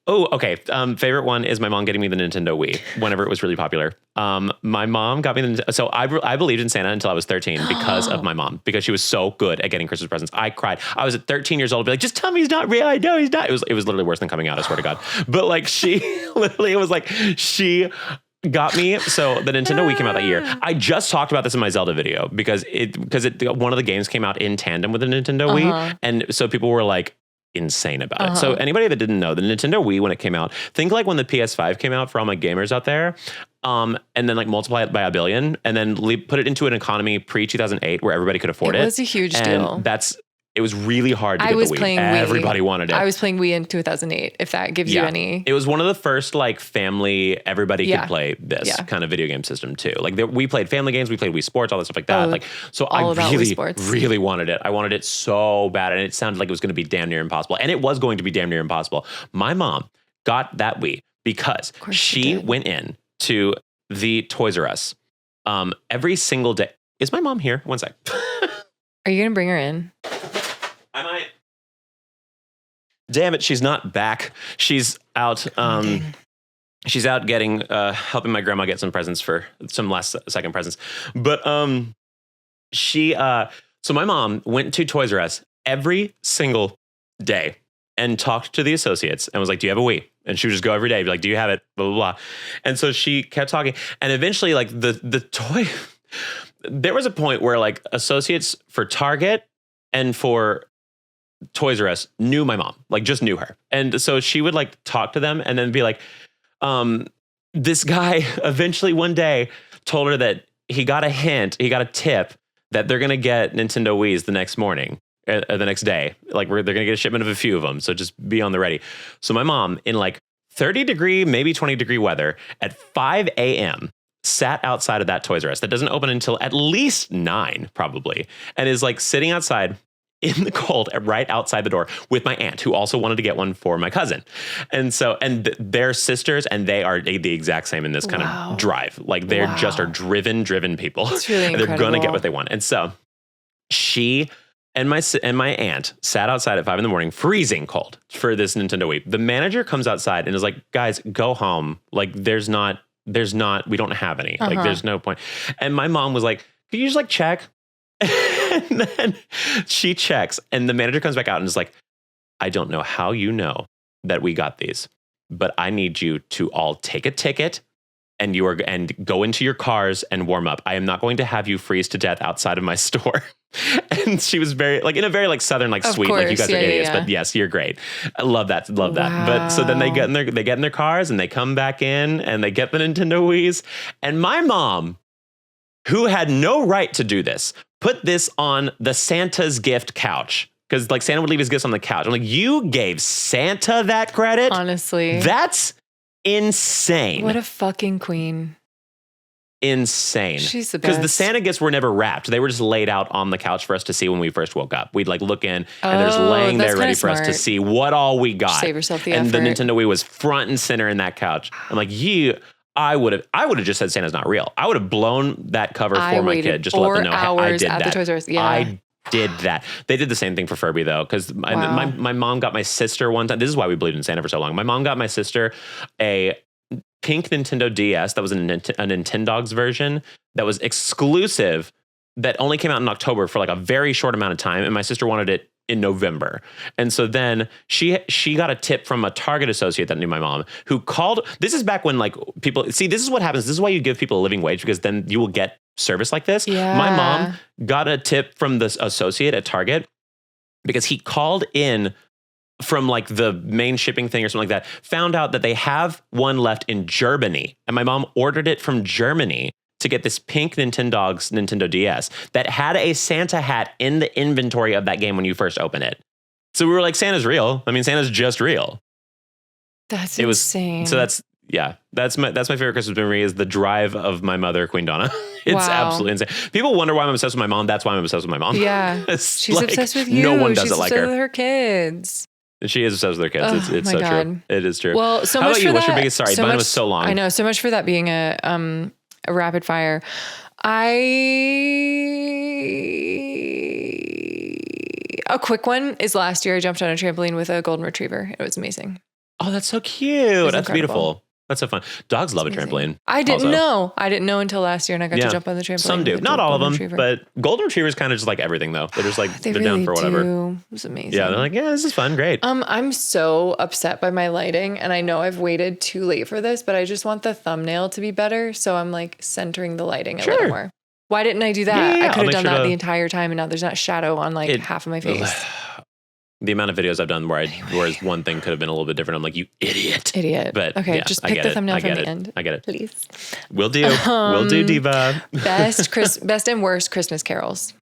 Oh, okay. Favorite one is my mom getting me the Nintendo Wii whenever it was really popular. My mom got me so I believed in Santa until I was 13 because of my mom, because she was so good at getting Christmas presents. I cried. I was at 13 years old, be like, just tell me he's not real. I know he's not. It was literally worse than coming out, I swear to God. But like she literally, it was like she got me. So the Nintendo Wii came out that year. I just talked about this in my Zelda video because one of the games came out in tandem with the Nintendo Wii. And so people were like, insane about it. So anybody that didn't know, the Nintendo Wii, when it came out, think like when the PS5 came out for all my gamers out there, and then like multiply it by 1 billion and then put it into an economy pre 2008 where everybody could afford it. It was a huge deal. It was really hard to I get was the Wii. playing Wii. Everybody wanted it. I was playing Wii in 2008, if that gives you any. It was one of the first like family, everybody Yeah. could play this Yeah. kind of video game system too. Like we played family games, we played Wii Sports, all that stuff like that. Oh, Like, so all I about Wii really, Sports. really wanted it. I wanted it so bad, and it sounded like it was going to be damn near impossible. And it was going to be damn near impossible. My mom got that Wii because course she she did. went in to the Toys R Us every single day. Is my mom here? One sec. Are you going to bring her in? I might. Damn it, she's not back. She's out. She's out getting helping my grandma get some presents for some last second presents. But so my mom went to Toys R Us every single day and talked to the associates and was like, "Do you have a Wii?" And she would just go every day, be like, "Do you have it?" Blah blah blah. And so she kept talking, and eventually, like the toy. There was a point where like associates for Target and for Toys R Us knew my mom, like just knew her. And so she would like talk to them and then be like, this guy eventually one day told her that he got a tip that they're going to get Nintendo Wiis the next morning, the next day. Like they're going to get a shipment of a few of them. So just be on the ready. So my mom in like 30-degree, maybe 20-degree weather at 5 a.m. sat outside of that Toys R Us that doesn't open until at least 9 probably, and is like sitting outside in the cold right outside the door with my aunt, who also wanted to get one for my cousin. And so, they're sisters, and they are the exact same in this kind of drive. Like they're just are driven people. It's really They're going to incredible. get what they want. And so she and my aunt sat outside at 5 a.m, freezing cold, for this Nintendo Wii. The manager comes outside and is like, "Guys, go home. Like we don't have any. Like there's no point." And my mom was like, "Could you just like check?" And then she checks, and the manager comes back out and is like, "I don't know how you know that we got these, but I need you to all take a ticket and go into your cars and warm up. I am not going to have you freeze to death outside of my store." And she was very like in a very like southern like Of sweet, like, "You course, guys are yeah, idiots, yeah. but yes, you're great. I love that, love that." But so then they get in their cars and they come back in and they get the Nintendo Wiis, and my mom who had no right to do this, put this on the Santa's gift couch. Because like Santa would leave his gifts on the couch. I'm like, you gave Santa that credit? Honestly. That's insane. What a fucking queen. Insane. She's the best. Because the Santa gifts were never wrapped. They were just laid out on the couch for us to see when we first woke up. We'd like look in and they're just laying there ready for us to see what all we got. Save yourself the and effort. the Nintendo Wii was front and center in that couch. I'm like, I would have just said Santa's not real. I would have blown that cover for my kid just to let them know I did at that. the Toys R Us. Yeah. I did that. They did the same thing for Furby though, because my mom got my sister one time. This is why we believed in Santa for so long. My mom got my sister a pink Nintendo DS that was a Nintendogs version that was exclusive, that only came out in October for like a very short amount of time, and my sister wanted it in November. And so then she got a tip from a Target associate that knew my mom, who called. This is back when like people see, this is what happens. This is why you give people a living wage, because then you will get service like this. Yeah. My mom got a tip from this associate at Target because he called in from like the main shipping thing or something like that, found out that they have one left in Germany. And my mom ordered it from Germany to get this pink Nintendo DS that had a Santa hat in the inventory of that game when you first open it. So we were like, Santa's real. I mean, Santa's just real. That's insane. So that's my favorite Christmas memory is the drive of my mother, Queen Donna. It's absolutely insane. People wonder why I'm obsessed with my mom. That's why I'm obsessed with my mom. Yeah. She's like, obsessed with you. No one does She's it like her. obsessed with her kids. She is obsessed with her kids. Oh, it's so God. true. It is true. Well, so How much about you? for What's your that. biggest? Sorry, mine was so long. I know. So much for that being a rapid fire. A quick one is last year I jumped on a trampoline with a golden retriever. It was amazing. Oh, that's so cute. That's incredible. beautiful. That's so fun. Dogs love a trampoline. I didn't also. know. I didn't know until last year, and I got to jump on the trampoline. Some do. with Not the all of them, golden retriever. but golden retrievers kind of just like everything, though. They're just like, They they're really down for whatever. do. It was amazing. Yeah, they're like, yeah, this is fun. Great. I'm so upset by my lighting, and I know I've waited too late for this, but I just want the thumbnail to be better, so I'm like centering the lighting a little more. Why didn't I do that? Yeah, I could I'll have done make sure that to- the entire time, and now there's not shadow on like half of my face. The amount of videos I've done whereas one thing could have been a little bit different. I'm like, you idiot. But okay, yeah, just I pick get the it. thumbnail I from get the it. end. I get it. Please. We'll do. We'll do, Diva. Best and worst Christmas carols.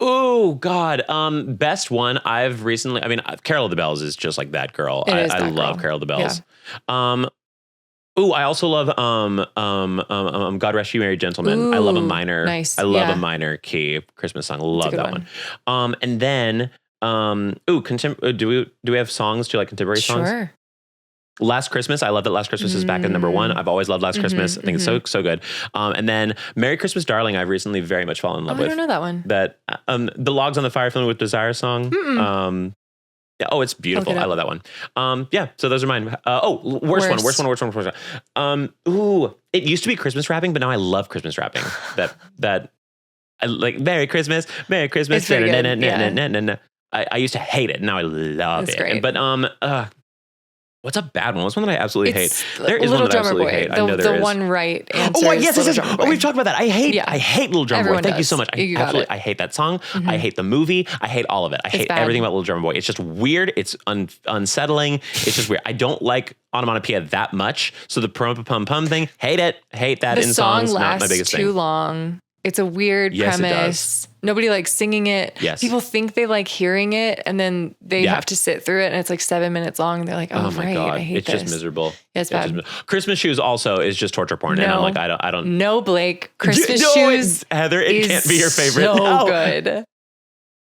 Oh God. Best one I've recently. I mean, Carol of the Bells is just like that girl. I love Carol of the Bells. Yeah. I also love God Rest You Merry Gentlemen. Ooh, I love a minor. Nice. I love a minor key Christmas song. Love that one. And then do we have songs? Do you like contemporary songs? Sure. Last Christmas. I love that Last Christmas is back at number one. I've always loved Last Christmas. I think it's so good. And then Merry Christmas, Darling. I've recently very much fallen in love with. I don't know that one. That the Logs on the Fire Filling with Desire song. Yeah, it's beautiful. I love that one. Yeah, so those are mine. Worst one. It used to be Christmas rapping, but now I love Christmas rapping. that I like Merry Christmas. It's pretty good. I used to hate it. Now I love it. Great. But what's a bad one? What's one that I absolutely hate? There is Little one that I Drummer absolutely Boy. hate. I know there is. The one right answer. Yes. We've talked about that. I hate Little Drummer Everyone Boy. Thank you does. so much. I hate that song. I hate the movie. I hate all of it. I hate everything about Little Drummer Boy. It's just weird. It's unsettling. It's just weird. I don't like onomatopoeia that much. So the pum thing, hate it. Hate that in songs. Not my biggest thing. Too long. It's a weird premise. It does. Nobody likes singing it. Yes. People think they like hearing it, and then they have to sit through it, and it's like 7 minutes long. And they're like, "Oh my God, I hate it's this." just miserable. Yeah, it's bad. Christmas Shoes also is just torture porn, and I'm like, I don't. No, Blake. Christmas Shoes, Heather. It can't be your favorite. So good.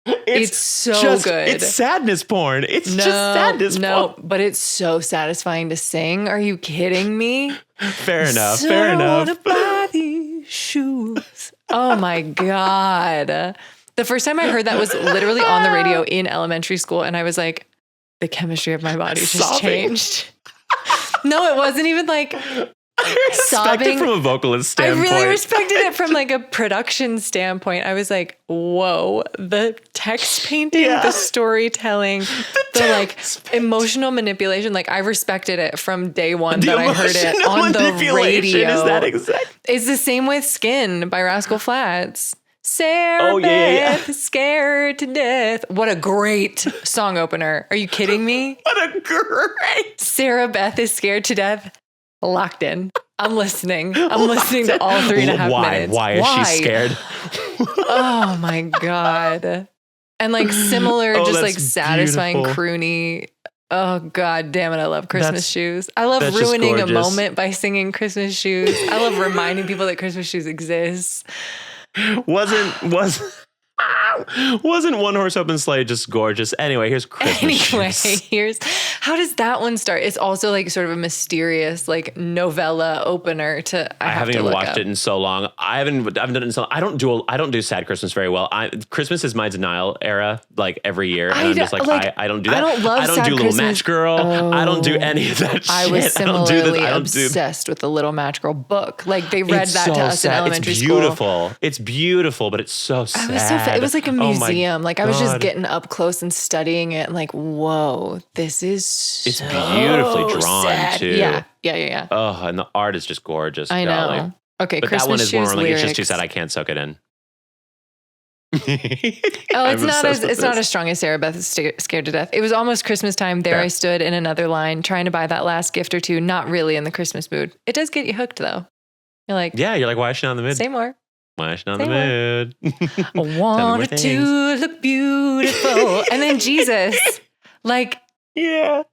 It's so good. It's sadness porn. It's just sadness porn. No, but it's so satisfying to sing. Are you kidding me? Fair enough. To buy these shoes. Oh my God. The first time I heard that was literally on the radio in elementary school. And I was like, the chemistry of my body just changed. No, it wasn't even like I respect it from a vocalist standpoint. I really respected it from like a production standpoint. I was like, whoa, the text painting, the storytelling, the like emotional manipulation. Like I respected it from day one that I heard it on the radio. Is that exact? It's the same with Skin by Rascal Flatts. Sarah Beth is scared to death. What a great song opener. Are you kidding me? What a great. Sarah Beth is scared to death. Locked in. I'm listening. I'm listening to all 3.5 minutes. Why is she scared? Oh my God. And like similar, just like that's satisfying beautiful. croony. Oh God damn it. I love Christmas That's- shoes. I love that's just ruining a gorgeous. moment by singing Christmas shoes. I love reminding people that Christmas shoes exist. Wasn't One Horse Open Sleigh just gorgeous? Anyway, here's Christmas Anyway, shoes. how does that one start? It's also like sort of a mysterious like novella opener to I haven't even watched it in so long. I haven't done it in so long. I don't do Sad Christmas very well. Christmas is my denial era, like every year. And I'm just like, I don't do that. I don't love I don't Sad do Little Christmas. Match Girl. I don't do any of that shit. I was I don't do similarly this. I don't do obsessed with the Little Match Girl book. Like they read It's that so to us sad. in elementary it's school. beautiful. It's beautiful, but it's so sad. I was so it was like a Oh my museum. Like I was just God. getting up close and studying it and like, whoa, this is It's so beautifully drawn, sad. too. Yeah. Oh, and the art is just gorgeous. I golly. know. Okay, But Christmas that one is one shoes where I'm like, it's lyrics. just too sad. I can't soak it in. Oh, it's not as strong as Sarah Beth is scared to death. It was almost Christmas time. There Fair. I stood in another line trying to buy that last gift or two. Not really in the Christmas mood. It does get you hooked though. You're like, Yeah, you're like, why is she not in the mood? say more. Why is she not in Say the mood? I wanted things. to look beautiful. And then Jesus, like Yeah.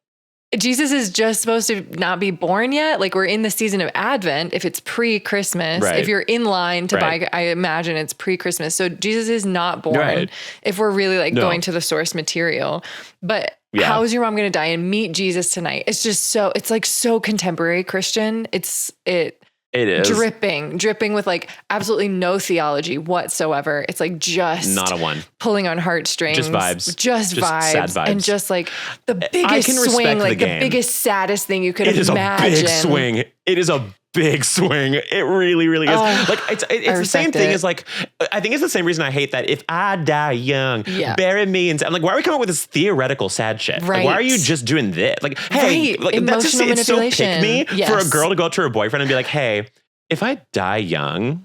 Jesus is just supposed to not be born yet. Like we're in the season of Advent. If it's pre-Christmas, Right. if you're in line to Right. buy, I imagine it's pre-Christmas. So Jesus is not born Right. if we're really like No. going to the source material. But Yeah. how is your mom going to die and meet Jesus tonight? It's just so, it's like so contemporary Christian. It is. Dripping with like absolutely no theology whatsoever. It's like just Not a one. pulling on heartstrings. Just vibes. Just vibes. sad vibes. And just like the I biggest can swing, respect like the the game. biggest, saddest thing you could It is imagine. a big swing. It is a big swing. It really, really is. Oh, like it's the same respect thing it. as like, I think it's the same reason I hate that if I die young, Yeah. bury me. And I'm like, why are we coming up with this theoretical sad shit? Like, why are you Right. just doing this? Like, hey, Right. like that's just, Emotional it's so pick me manipulation. for a Yes. girl to go up to her boyfriend and be like, hey, if I die young,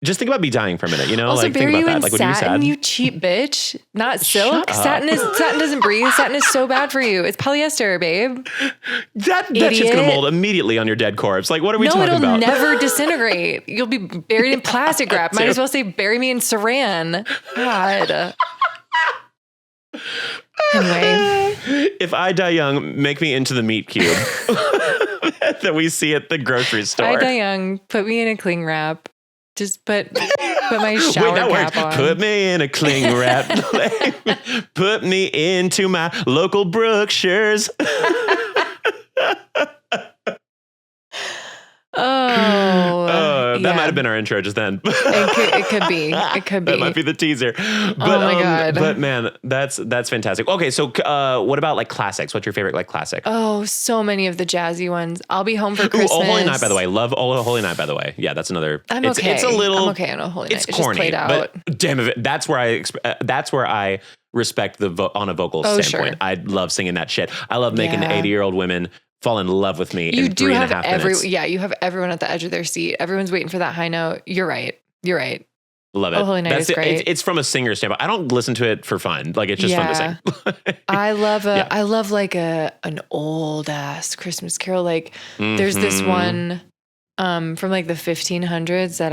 just think about me dying for a minute, you know? Also, like, think bury about you that. in Like, would you be satin, sad? you cheap bitch. Not silk. up. Satin doesn't breathe. Satin is so bad for you. It's polyester, babe. That shit's Idiot. gonna mold immediately on your dead corpse. Like, what are we No, talking it'll about? never disintegrate. You'll be buried in plastic wrap. Might as well say bury me in saran. God. Anyway, If I die young, make me into the meat cube that we see at the grocery store. I die young. Put me in a cling wrap. Just put my shower Wait, that cap works. on. Put me in a cling wrap. Put me into my local Brookshires. That might have been our intro just then. It could be. It could be. That might be the teaser. But, Oh my God. But man, that's fantastic. Okay, so what about like classics? What's your favorite like classic? Oh, so many of the jazzy ones. I'll be home for Ooh, Christmas. Oh Holy Night, by the way. Love Oh Holy Night, by the way. Yeah, that's another. I'm it's, okay. It's a little. I'm okay on Oh Holy Night. It's It's corny, just played out. but damn it, that's where I respect the on a vocal Oh, standpoint. sure. I love singing that shit. I love making Yeah. 80-year-old women fall in love with me You in do 3.5 have minutes. you have everyone at the edge of their seat. Everyone's waiting for that high note. You're right. Love it. Oh Holy Night is great. It's from a singer standpoint. I don't listen to it for fun. Like it's just fun to sing. I love Yeah. I love like an old ass Christmas carol. Like there's this Mhm. one from like the 1500s that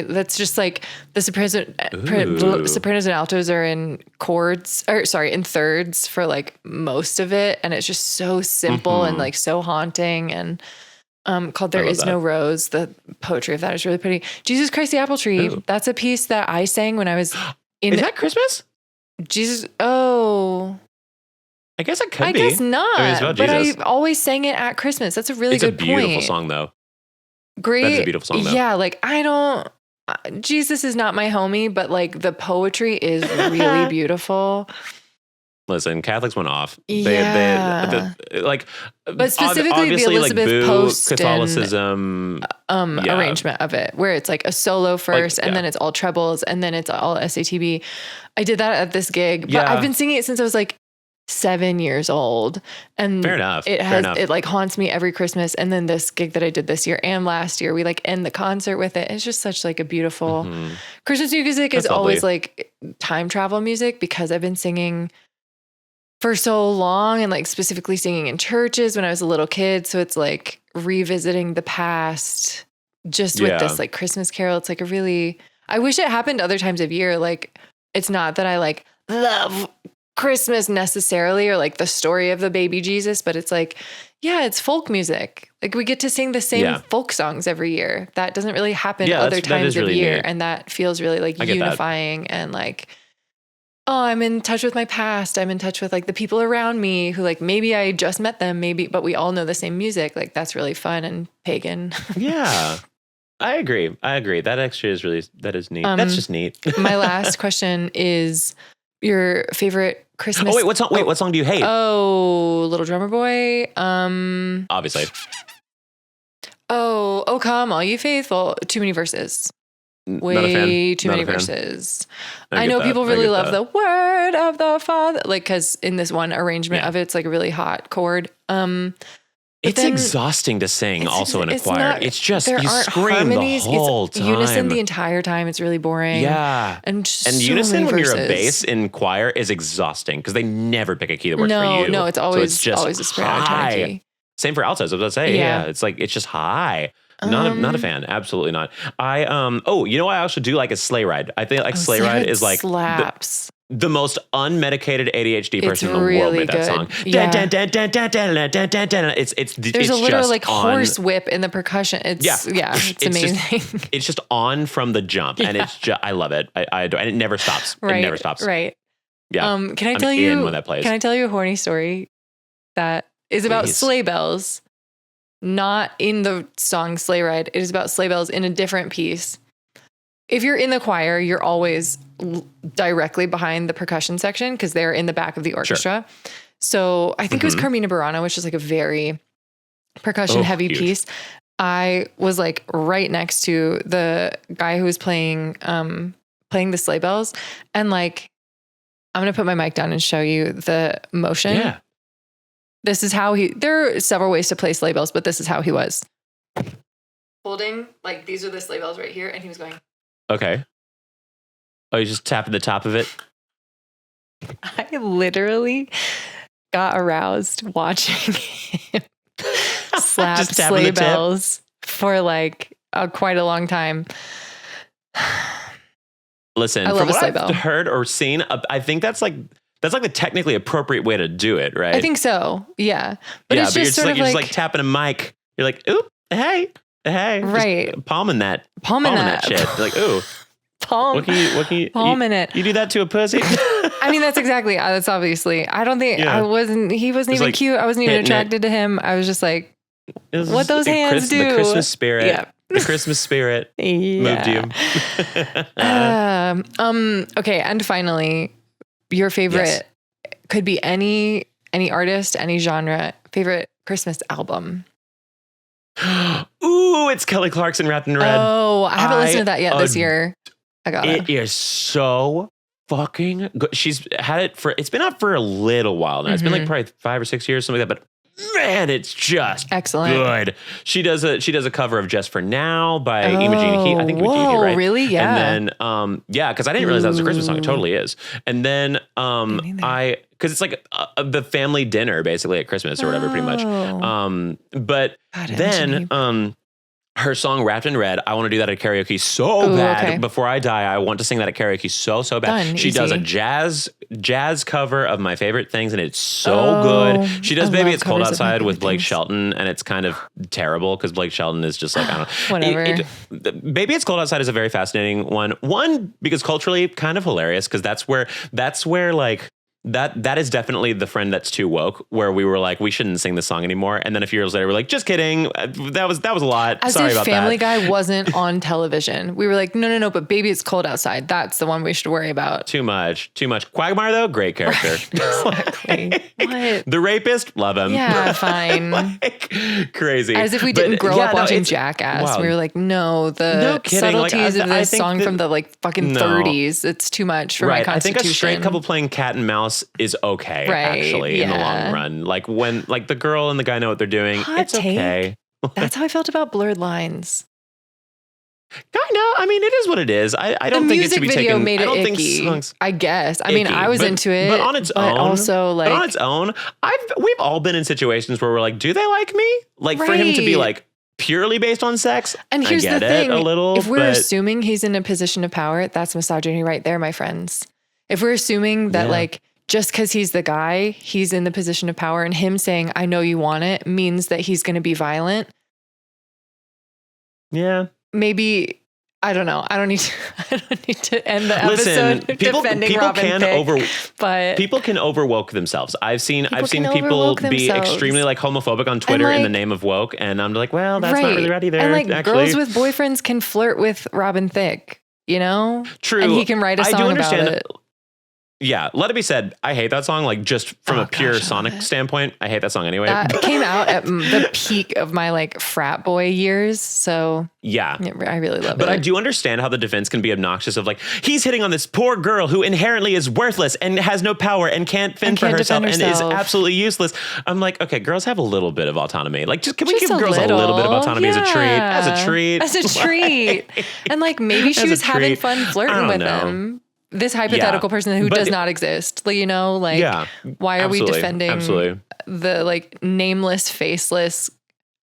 that's just like the sopranos and altos are in in thirds for like most of it, and it's just so simple and like so haunting, and called There Is No Rose. The poetry of that is really pretty. Jesus Christ the Apple Tree. Ooh. That's a piece that I sang when I was in Is that Christmas? Jesus. Oh, I guess it could I be. guess not. I mean, it's about but Jesus. I always sang it at Christmas. That's a really It's a good beautiful point. song, though. Great. That is a beautiful song, though. Yeah, like I don't. Jesus is not my homie, but like the poetry is really beautiful. Listen, Catholics went off. Yeah. But specifically the obviously, Elizabeth boo Post and, Catholicism. Yeah. arrangement of it, where it's like a solo first, and yeah. then it's all trebles, and then it's all SATB. I did that at this gig, but Yeah. I've been singing it since I was like 7 years old, and Fair enough. It like haunts me every Christmas. And then this gig that I did this year and last year, we like end the concert with it. It's just such like a beautiful Christmas music. Is That's always lovely. like time travel music, because I've been singing for so long, and like specifically singing in churches when I was a little kid. So it's like revisiting the past just with this like Christmas Carol. It's like I wish it happened other times of year. Like, it's not that I like love Christmas necessarily or like the story of the baby Jesus, but it's like, yeah, it's folk music. Like, we get to sing the same folk songs every year. That doesn't really happen other times of year. Neat. And that feels really like unifying and like, oh, I'm in touch with my past. I'm in touch with like the people around me who like, maybe I just met them, but we all know the same music. Like, that's really fun and pagan. Yeah. I agree. That actually is that is neat. That's just neat. My last question is your favorite Christmas. Oh, wait, what song do you hate? Oh, Little Drummer Boy. Obviously. Oh, come, all you faithful. Too many verses. Way too many verses. I know people really love the word of the Father, like, because in this one arrangement of it, it's like a really hot chord. It's exhausting to sing also in a choir. It's just, you scream harmonies. The whole time. Unison the entire time. It's really boring. Yeah. And so unison when verses. You're a bass in choir is exhausting because they never pick a key that works for you. No, it's always a soprano tone key. Same for altos. I was about to say, yeah. It's like, it's just high. Not a fan. Absolutely not. You know what I also do like is Sleigh Ride. I think like Sleigh Ride is like slaps. The most unmedicated ADHD person in the world made that song. Yeah. There's a literal just like horse whip in the percussion. It's amazing. It's just on from the jump, and it's just, I love it. I adore, and it never stops. Right, it never stops. Right. Yeah. Can I tell you when that plays? Can I tell you a horny story that is about sleigh bells? Not in the song Sleigh Ride. It is about sleigh bells in a different piece. If you're in the choir, you're always directly behind the percussion section because they're in the back of the orchestra. Sure. So I think it was Carmina Burana, which is like a very percussion heavy piece. I was like right next to the guy who was playing the sleigh bells. And like, I'm going to put my mic down and show you the motion. Yeah. This is how there are several ways to play sleigh bells, but this is how he was. Holding, like, these are the sleigh bells right here. And he was going. Okay. Oh, you just tapping the top of it? I literally got aroused watching him slap sleigh bells for like quite a long time. Listen, from what I've heard or seen, I think that's like the technically appropriate way to do it, right? I think so. Yeah. But it's just sort of you're just like tapping a mic. You're like, oop, hey. Right. Just palming that shit. You're like, ooh. Palm. What can you palming it. You do that to a pussy? I mean, that's obviously, I don't think he wasn't even like cute. I wasn't even attracted to him. I was just like, what those hands do. The Christmas spirit. Yeah. The Christmas spirit moved you. Okay. And finally, your favorite could be any artist, any genre, favorite Christmas album. Ooh, it's Kelly Clarkson Wrapped in Red. Oh, I haven't listened to that yet this year. I got it. It is so fucking good. She's had it's been out for a little while now. It's been like probably 5 or 6 years, something like that. But man, it's just excellent. Good. She does a cover of Just for Now by Imogene Heat. I think Imogene Heat, right? Really? Yeah. And then because I didn't realize that was a Christmas song. It totally is. And then because it's like the family dinner basically at Christmas or whatever, pretty much. But God, then her song Wrapped in Red, I want to do that at karaoke so bad. Okay. Before I die, I want to sing that at karaoke so bad. Done, she does a jazz cover of my favorite things, and it's so good. She does Baby It's Cold Outside with Blake Shelton, and it's kind of terrible because Blake Shelton is just like, I don't know. Whatever. Baby It's Cold Outside is a very fascinating one. One, because culturally kind of hilarious, because that's where like that is definitely the friend that's too woke, where we were like, we shouldn't sing this song anymore. And then a few years later, we're like, just kidding. That was a lot. As Sorry if about Family that. Guy wasn't on television. We were like, no, but Baby It's Cold Outside. That's the one we should worry about. Too much. Quagmire, though, great character. Right, exactly. What? The rapist, love him. Yeah, fine. Like, crazy. As if we didn't grow up watching Jackass. Wow. We were like, no, subtleties of this song from the like fucking 30s. It's too much for my constitution. I think a straight couple playing cat and mouse is okay. Actually, in the long run, like when like the girl and the guy know what they're doing, it's okay. That's how I felt about Blurred Lines. Kind I mean, it is what it is. I don't think it should be video taken. made I it don't icky, think songs I guess. I mean, icky, I was into it, but on its own, also like on its own, we've all been in situations where we're like, do they like me? Like for him to be Right. like purely based on sex. And here's I get the thing: it a little. if we're but assuming he's in a position of power, that's misogyny right there, my friends. If we're assuming that Yeah. like just because he's the guy, he's in the position of power, and him saying "I know you want it" means that he's going to be violent. yeah. Maybe I don't know. I don't need to end the Listen, episode people defending Robin Thicke, but people can overwoke themselves. I've seen People people can overwoke be themselves. extremely like homophobic on Twitter in the like- name of woke, and I'm like, well, that's not right. really right either. And like actually. girls with boyfriends can flirt with Robin Thicke, you know? True. And he can write a I do song understand about it. Yeah, let it be said, I hate that song. Like just from Oh, a pure gosh, I love sonic it. standpoint, I hate that song anyway. That came out at the peak of my like frat boy years. So yeah. I really love But it. I do understand how the defense can be obnoxious of like, he's hitting on this poor girl who inherently is worthless and has no power and can't fend And for can't herself defend and is herself. absolutely useless. I'm like, okay, girls have a little bit of autonomy. Like, just can we Just give girls a little bit of autonomy as a treat? As a treat. As a treat. And like maybe she As a was having treat. fun I flirting don't with know. him. This hypothetical person who But does it- not exist. Like, you know, like Yeah, why are we absolutely, defending absolutely. the like nameless, faceless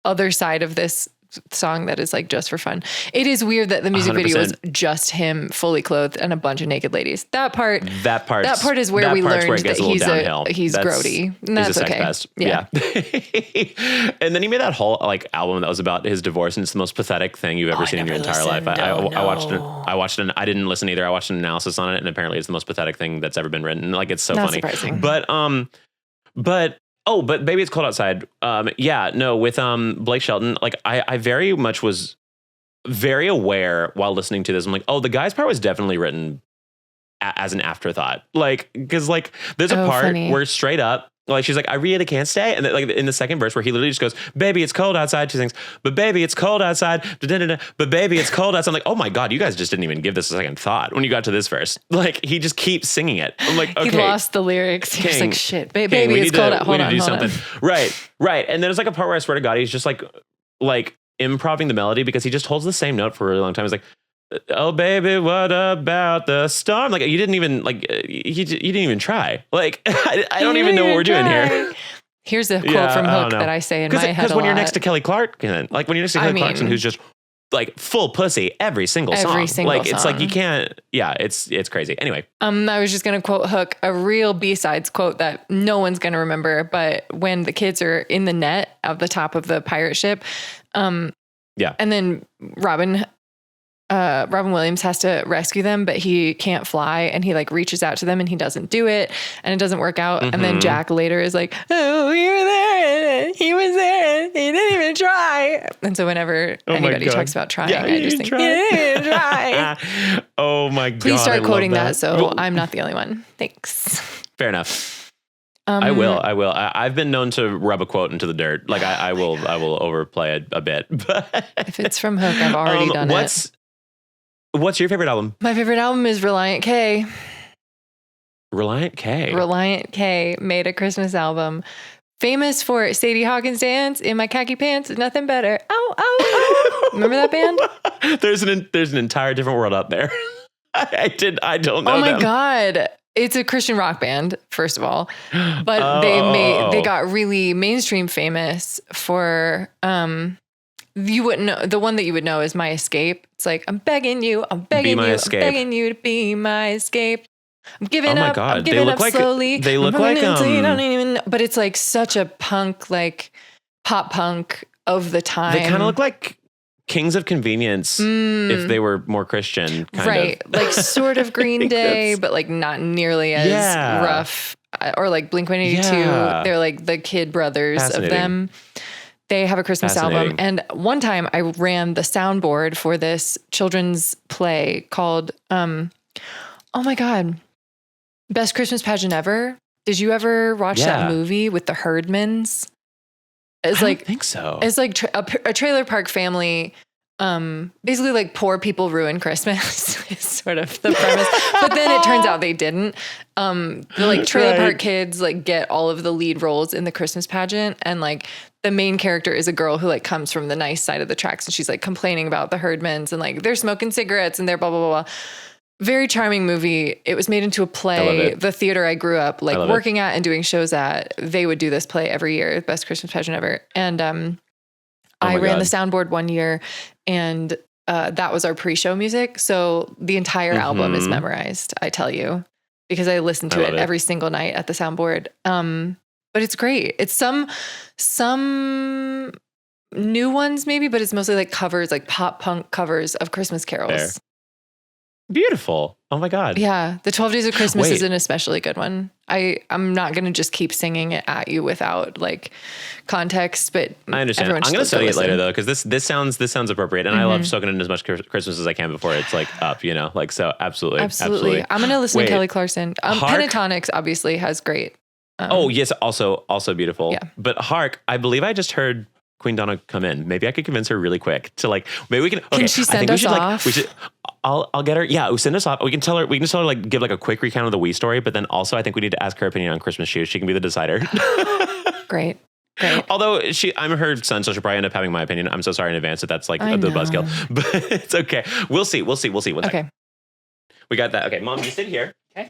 other side of this song that is like just for fun? It is weird that the music video is 100%. just him fully clothed and a bunch of naked ladies. That part That part is where we learned it gets that a little downhill. he's grody. And He's that's a sex okay. pest. Yeah. Yeah. And then he made that whole like album that was about his divorce, and it's the most pathetic thing you've ever seen in your never entire life. listened. I watched it. I watched it. I didn't listen either. I watched an analysis on it, and apparently it's the most pathetic thing that's ever been written. Like it's so Not funny. surprising. But Baby It's Cold Outside. Yeah, no, with Blake Shelton, like I very much was very aware while listening to this. I'm like, oh, the guy's part was definitely written as an afterthought. Like, because like there's a Oh, part funny. where straight up, like she's like, I really can't stay. And then, like in the second verse where he literally just goes, baby, it's cold outside. She sings, but baby, it's cold outside. Da-da-da-da. But baby, it's cold outside. I'm like, oh my God, you guys just didn't even give this a second thought when you got to this verse. Like he just keeps singing it. I'm like, okay. He lost the lyrics. He was King, like, shit, King, baby, we it's need cold to, out. we Hold need on, to do hold on. something. Right. And then there's like a part where I swear to God, he's just like improving the melody because he just holds the same note for a really long time. He's like, oh baby, what about the storm? Like you didn't even like you didn't even try. Like I don't even know what we're doing here. Here's a quote Yeah, from I don't Hook know. that I say in my head Because a when you're lot. next to Kelly Clarkson, like when you're next to Kelly Clarkson, who's just like full pussy every single song. Every single like it's like song. you can't. Yeah, it's crazy. Anyway, I was just gonna quote Hook, a real B-sides quote that no one's gonna remember, but when the kids are in the net at the top of the pirate ship, yeah. and then Robin Williams has to rescue them, but he can't fly, and he like reaches out to them and he doesn't do it, and it doesn't work out. And then Jack later is like, oh, we were there and he was there and he didn't even try. And so whenever Oh my anybody God. talks about trying, Yeah, I just think, he didn't even try. Oh my God. Please I start love quoting that so Well, I'm not the only one. Thanks. fair enough. I will. I've been known to rub a quote into the dirt. Like I will overplay it a bit. But If it's from Hook, I've already done it. What's your favorite album? My favorite album is Reliant K. Reliant K. Reliant K made a Christmas album famous for Sadie Hawkins dance in my khaki pants. Nothing better. Oh, oh, oh. Remember that band? There's an entire different world out there. I don't know. Oh my them. God. It's a Christian rock band, first of all. But they got really mainstream famous for you wouldn't know. The one that you would know is My Escape. It's like, I'm begging you, I'm begging My you, Escape. I'm begging you to be my escape. I'm giving Oh my up. God. I'm They giving look up like- slowly. they look I'm like, running until you don't even know. But it's like such a punk, like pop punk of the time. They kind of look like Kings of Convenience if they were more Christian. Kind right. of. Like sort of Green think Day, that's- but like not nearly as Yeah. rough. Or like Blink-182. Yeah. They're like the Kid Brothers of Fascinating. them. They have a Christmas album. Fascinating. And one time I ran the soundboard for this children's play called, oh my God, Best Christmas Pageant Ever. Did you ever watch Yeah. that movie with the Herdmans? It's I like, don't think so. it's like a trailer park family. Basically like poor people ruin Christmas is sort of the premise, but then it turns out they didn't. The like trailer Right. park kids like get all of the lead roles in the Christmas pageant, and like the main character is a girl who like comes from the nice side of the tracks, and she's like complaining about the herdmans and like they're smoking cigarettes and they're blah blah blah blah. Very charming movie. It was made into a play. The theater I grew up like working at and doing shows at, they would do this play every year, best Christmas pageant ever. And I ran the soundboard one year, and that was our pre-show music. So the entire album is memorized, I tell you, because I listened to it every single night at the soundboard. But it's great. It's some new ones maybe, but it's mostly like covers, like pop punk covers of Christmas carols. Fair. Beautiful. Oh my God. Yeah. The 12 Days of Christmas is an especially good one. I'm not going to just keep singing it at you without like context, but I understand. I'm going to study it later though, because this sounds appropriate. And I love soaking in as much Christmas as I can before it's like up, you know, like, so absolutely. I'm going to listen to Kelly Clarkson. Pentatonics obviously has great. Yes. Also beautiful. Yeah. But Hark, I believe I just heard Queen Donna come in. Maybe I could convince her really quick to like, maybe we can. Okay, can she send us off? We should. I'll get her. Yeah, send us off. We can tell her like give like a quick recount of the Wii story, but then also I think we need to ask her opinion on Christmas shoes. She can be the decider. Great. Although I'm her son, so she'll probably end up having my opinion. I'm so sorry in advance that that's like the buzzkill, but it's okay. We'll see. One second. Okay. We got that. Okay, Mom, you sit here. Okay.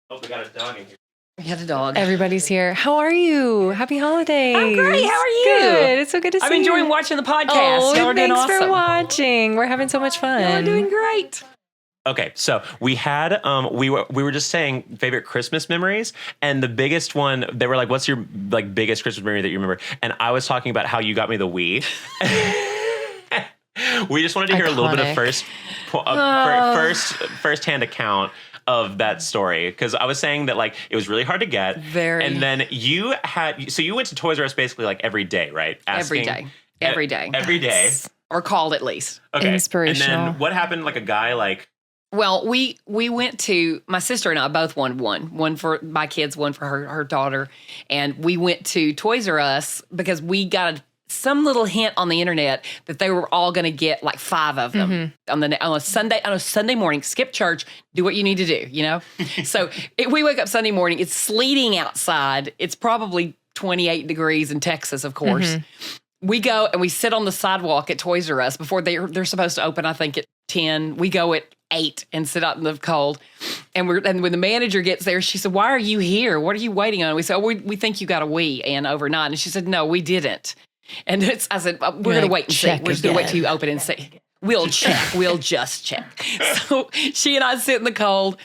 Oh, we got a dog in here. We had a dog. Everybody's here. How are you? Happy holidays. I'm great. How are you? Good. It's so good to see you. I'm enjoying watching the podcast. Oh, Y'all are doing thanks awesome. for watching. We're having so much fun. Y'all are doing great. Okay, so we had we were just saying favorite Christmas memories, and the biggest one, they were like, "What's your like biggest Christmas memory that you remember?" And I was talking about how you got me the Wii. We just wanted to hear a little bit of first-hand account of that story, because I was saying that like it was really hard to get. And then you went to Toys R Us basically like every day, right? Every day. Every day. Or called at least. Okay. Inspirational. And then what happened? Like a guy like. Well, we went to, my sister and I both wanted one for my kids, one for her daughter. And we went to Toys R Us because we got some little hint on the internet that they were all going to get like 5 of them on a Sunday morning. Skip church, do what you need to do, you know? So we wake up Sunday morning, it's sleeting outside. It's probably 28 degrees in Texas, of course. We go and we sit on the sidewalk at Toys R Us before they're supposed to open, I think at 10. We go at 8 and sit out in the cold. And when the manager gets there, she said, "Why are you here? What are you waiting on?" We said, "Oh, we think you got a Wii and overnight." And she said, "No, we didn't." And I said, "We're going to wait and see. We're just going to wait till you open and see. We'll check. We'll just check." So she and I sit in the cold.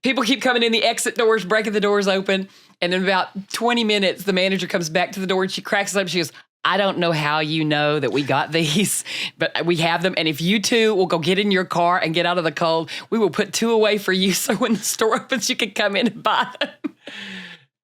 People keep coming in the exit doors, breaking the doors open. And in about 20 minutes, the manager comes back to the door and she cracks us up. She goes, "I don't know how you know that we got these, but we have them. And if you two will go get in your car and get out of the cold, we will put 2 away for you. So when the store opens, you can come in and buy them."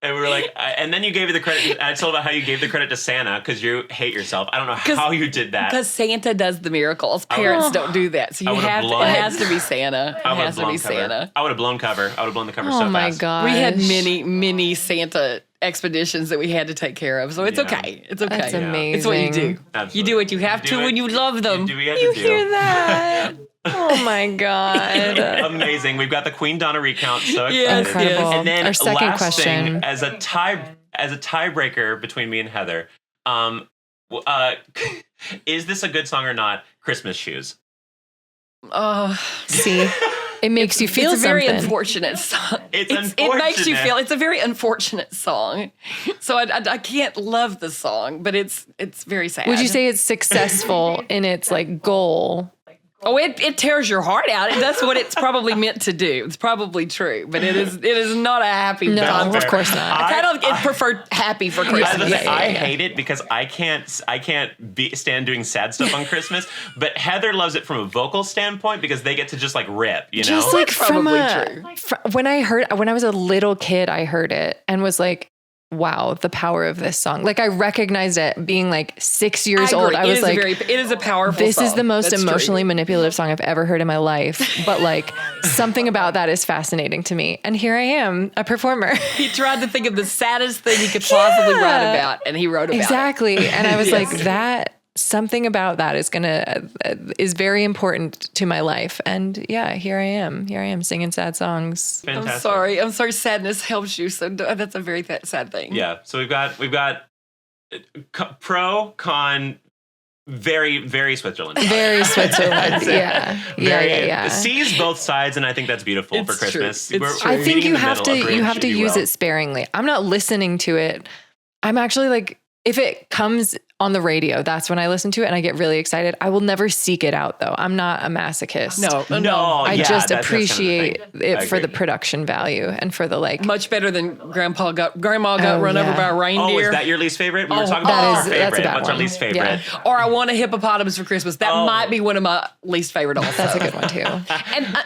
And we were like, and then you gave the credit. I told about how you gave the credit to Santa because you hate yourself. I don't know how you did that. Because Santa does the miracles. Parents don't do that. So it has to be Santa. It has to be Santa. I would have blown cover. I would have blown the cover so fast. Oh my God. We had many Santa expeditions that we had to take care of. So it's okay. It's okay. That's amazing. It's what you do. Absolutely. You do what you have to when you love them. You do what you have to do. hear that? Oh my God. Amazing. We've got the Queen Donna recount. So excited. Yes, incredible. And then Our second last question. thing, as a tiebreaker between me and Heather, is this a good song or not? Christmas Shoes. Oh, See, it makes you feel it's a very something. unfortunate song. It's It makes you feel. It's a very unfortunate song. So I can't love the song, but it's very sad. Would you say it's successful in its like goal? Oh, it tears your heart out. That's what it's probably meant to do. It's probably true, but it is not a happy No, time. of course not. I kind of prefer happy for Christmas. I hate it because I can't stand doing sad stuff on Christmas. But Heather loves it from a vocal standpoint because they get to just like rip, you know. Just like That's from probably true. when I was a little kid, I heard it and was like, wow, the power of this song. Like I recognized it being like 6 years old. I was like, it is a powerful this song. is the most That's emotionally true. manipulative song I've ever heard in my life. But like something about that is fascinating to me. And here I am, a performer. He tried to think of the saddest thing he could possibly write about, and he wrote about Exactly. it. And I was Yes. like, that something about that is very important to my life. And yeah, here I am singing sad songs. Fantastic. I'm sorry. Sadness helps you. So that's a very sad thing. Yeah. So we've got Pro, con, very, very Switzerland. Very Switzerland. Yeah. Sees both sides, and I think that's beautiful It's for Christmas. true. It's true. I think meeting you in the have middle, to a you Grinch, have to if you use will. it sparingly. I'm not listening to it. I'm actually like, if it comes on the radio, that's when I listen to it and I get really excited. I will never seek it out though. I'm not a masochist. No, I yeah, just that's kind of the appreciate thing. it I for the agree. production value and for the like. Much better than Grandma got Oh, run over yeah. by a Oh, reindeer. is that your least favorite? We were Oh, talking that about is- our favorite. that's a bad What's our one. least favorite? Yeah. Or I want a hippopotamus for Christmas. That Oh. might be one of my least favorite also. That's a good one too.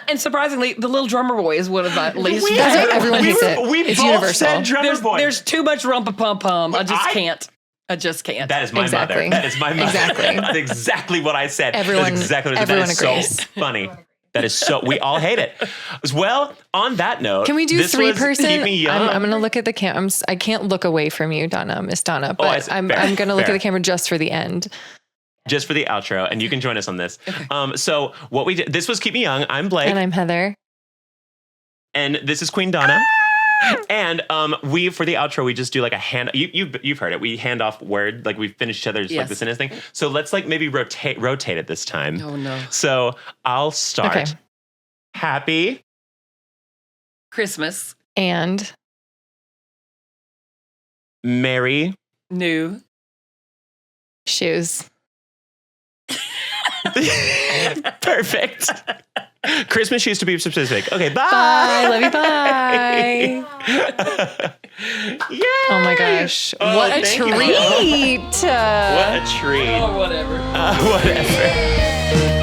And surprisingly, the little drummer boy is one of my least We- That's favorite. what everyone hates it. We It's both universal. said drummer boy. There's too much rumpa-pum-pum. I just I- can't. I just can't. That is my Exactly. mother. That is my mother. Exactly. That's exactly what I said. Everyone- That's exactly what I said. everyone That is agrees. so funny. That is so, we all hate it. Well, on that note, Can we do this three was person? Keep Me Young. I'm gonna look at the camera. I can't look away from you, Donna, Miss Donna, but I see. I'm Fair. gonna look Fair. at the camera just for the end. Just for the outro, and you can join us on this. So what we did, this was Keep Me Young. I'm Blake, And I'm Heather. and this is Queen Donna. And we, for the outro, we just do like a hand. You've heard it. We hand off word, like we finish each other's like Yes. the sentence thing. So let's like maybe rotate it this time. Oh no. So I'll start. Okay. Happy Christmas. And Merry New. shoes. Perfect. Christmas shoes to be specific. Okay, bye. Bye. Love you. Bye. Yeah. Oh my gosh. Oh, what a thank you. treat. What a treat. Or whatever. Whatever.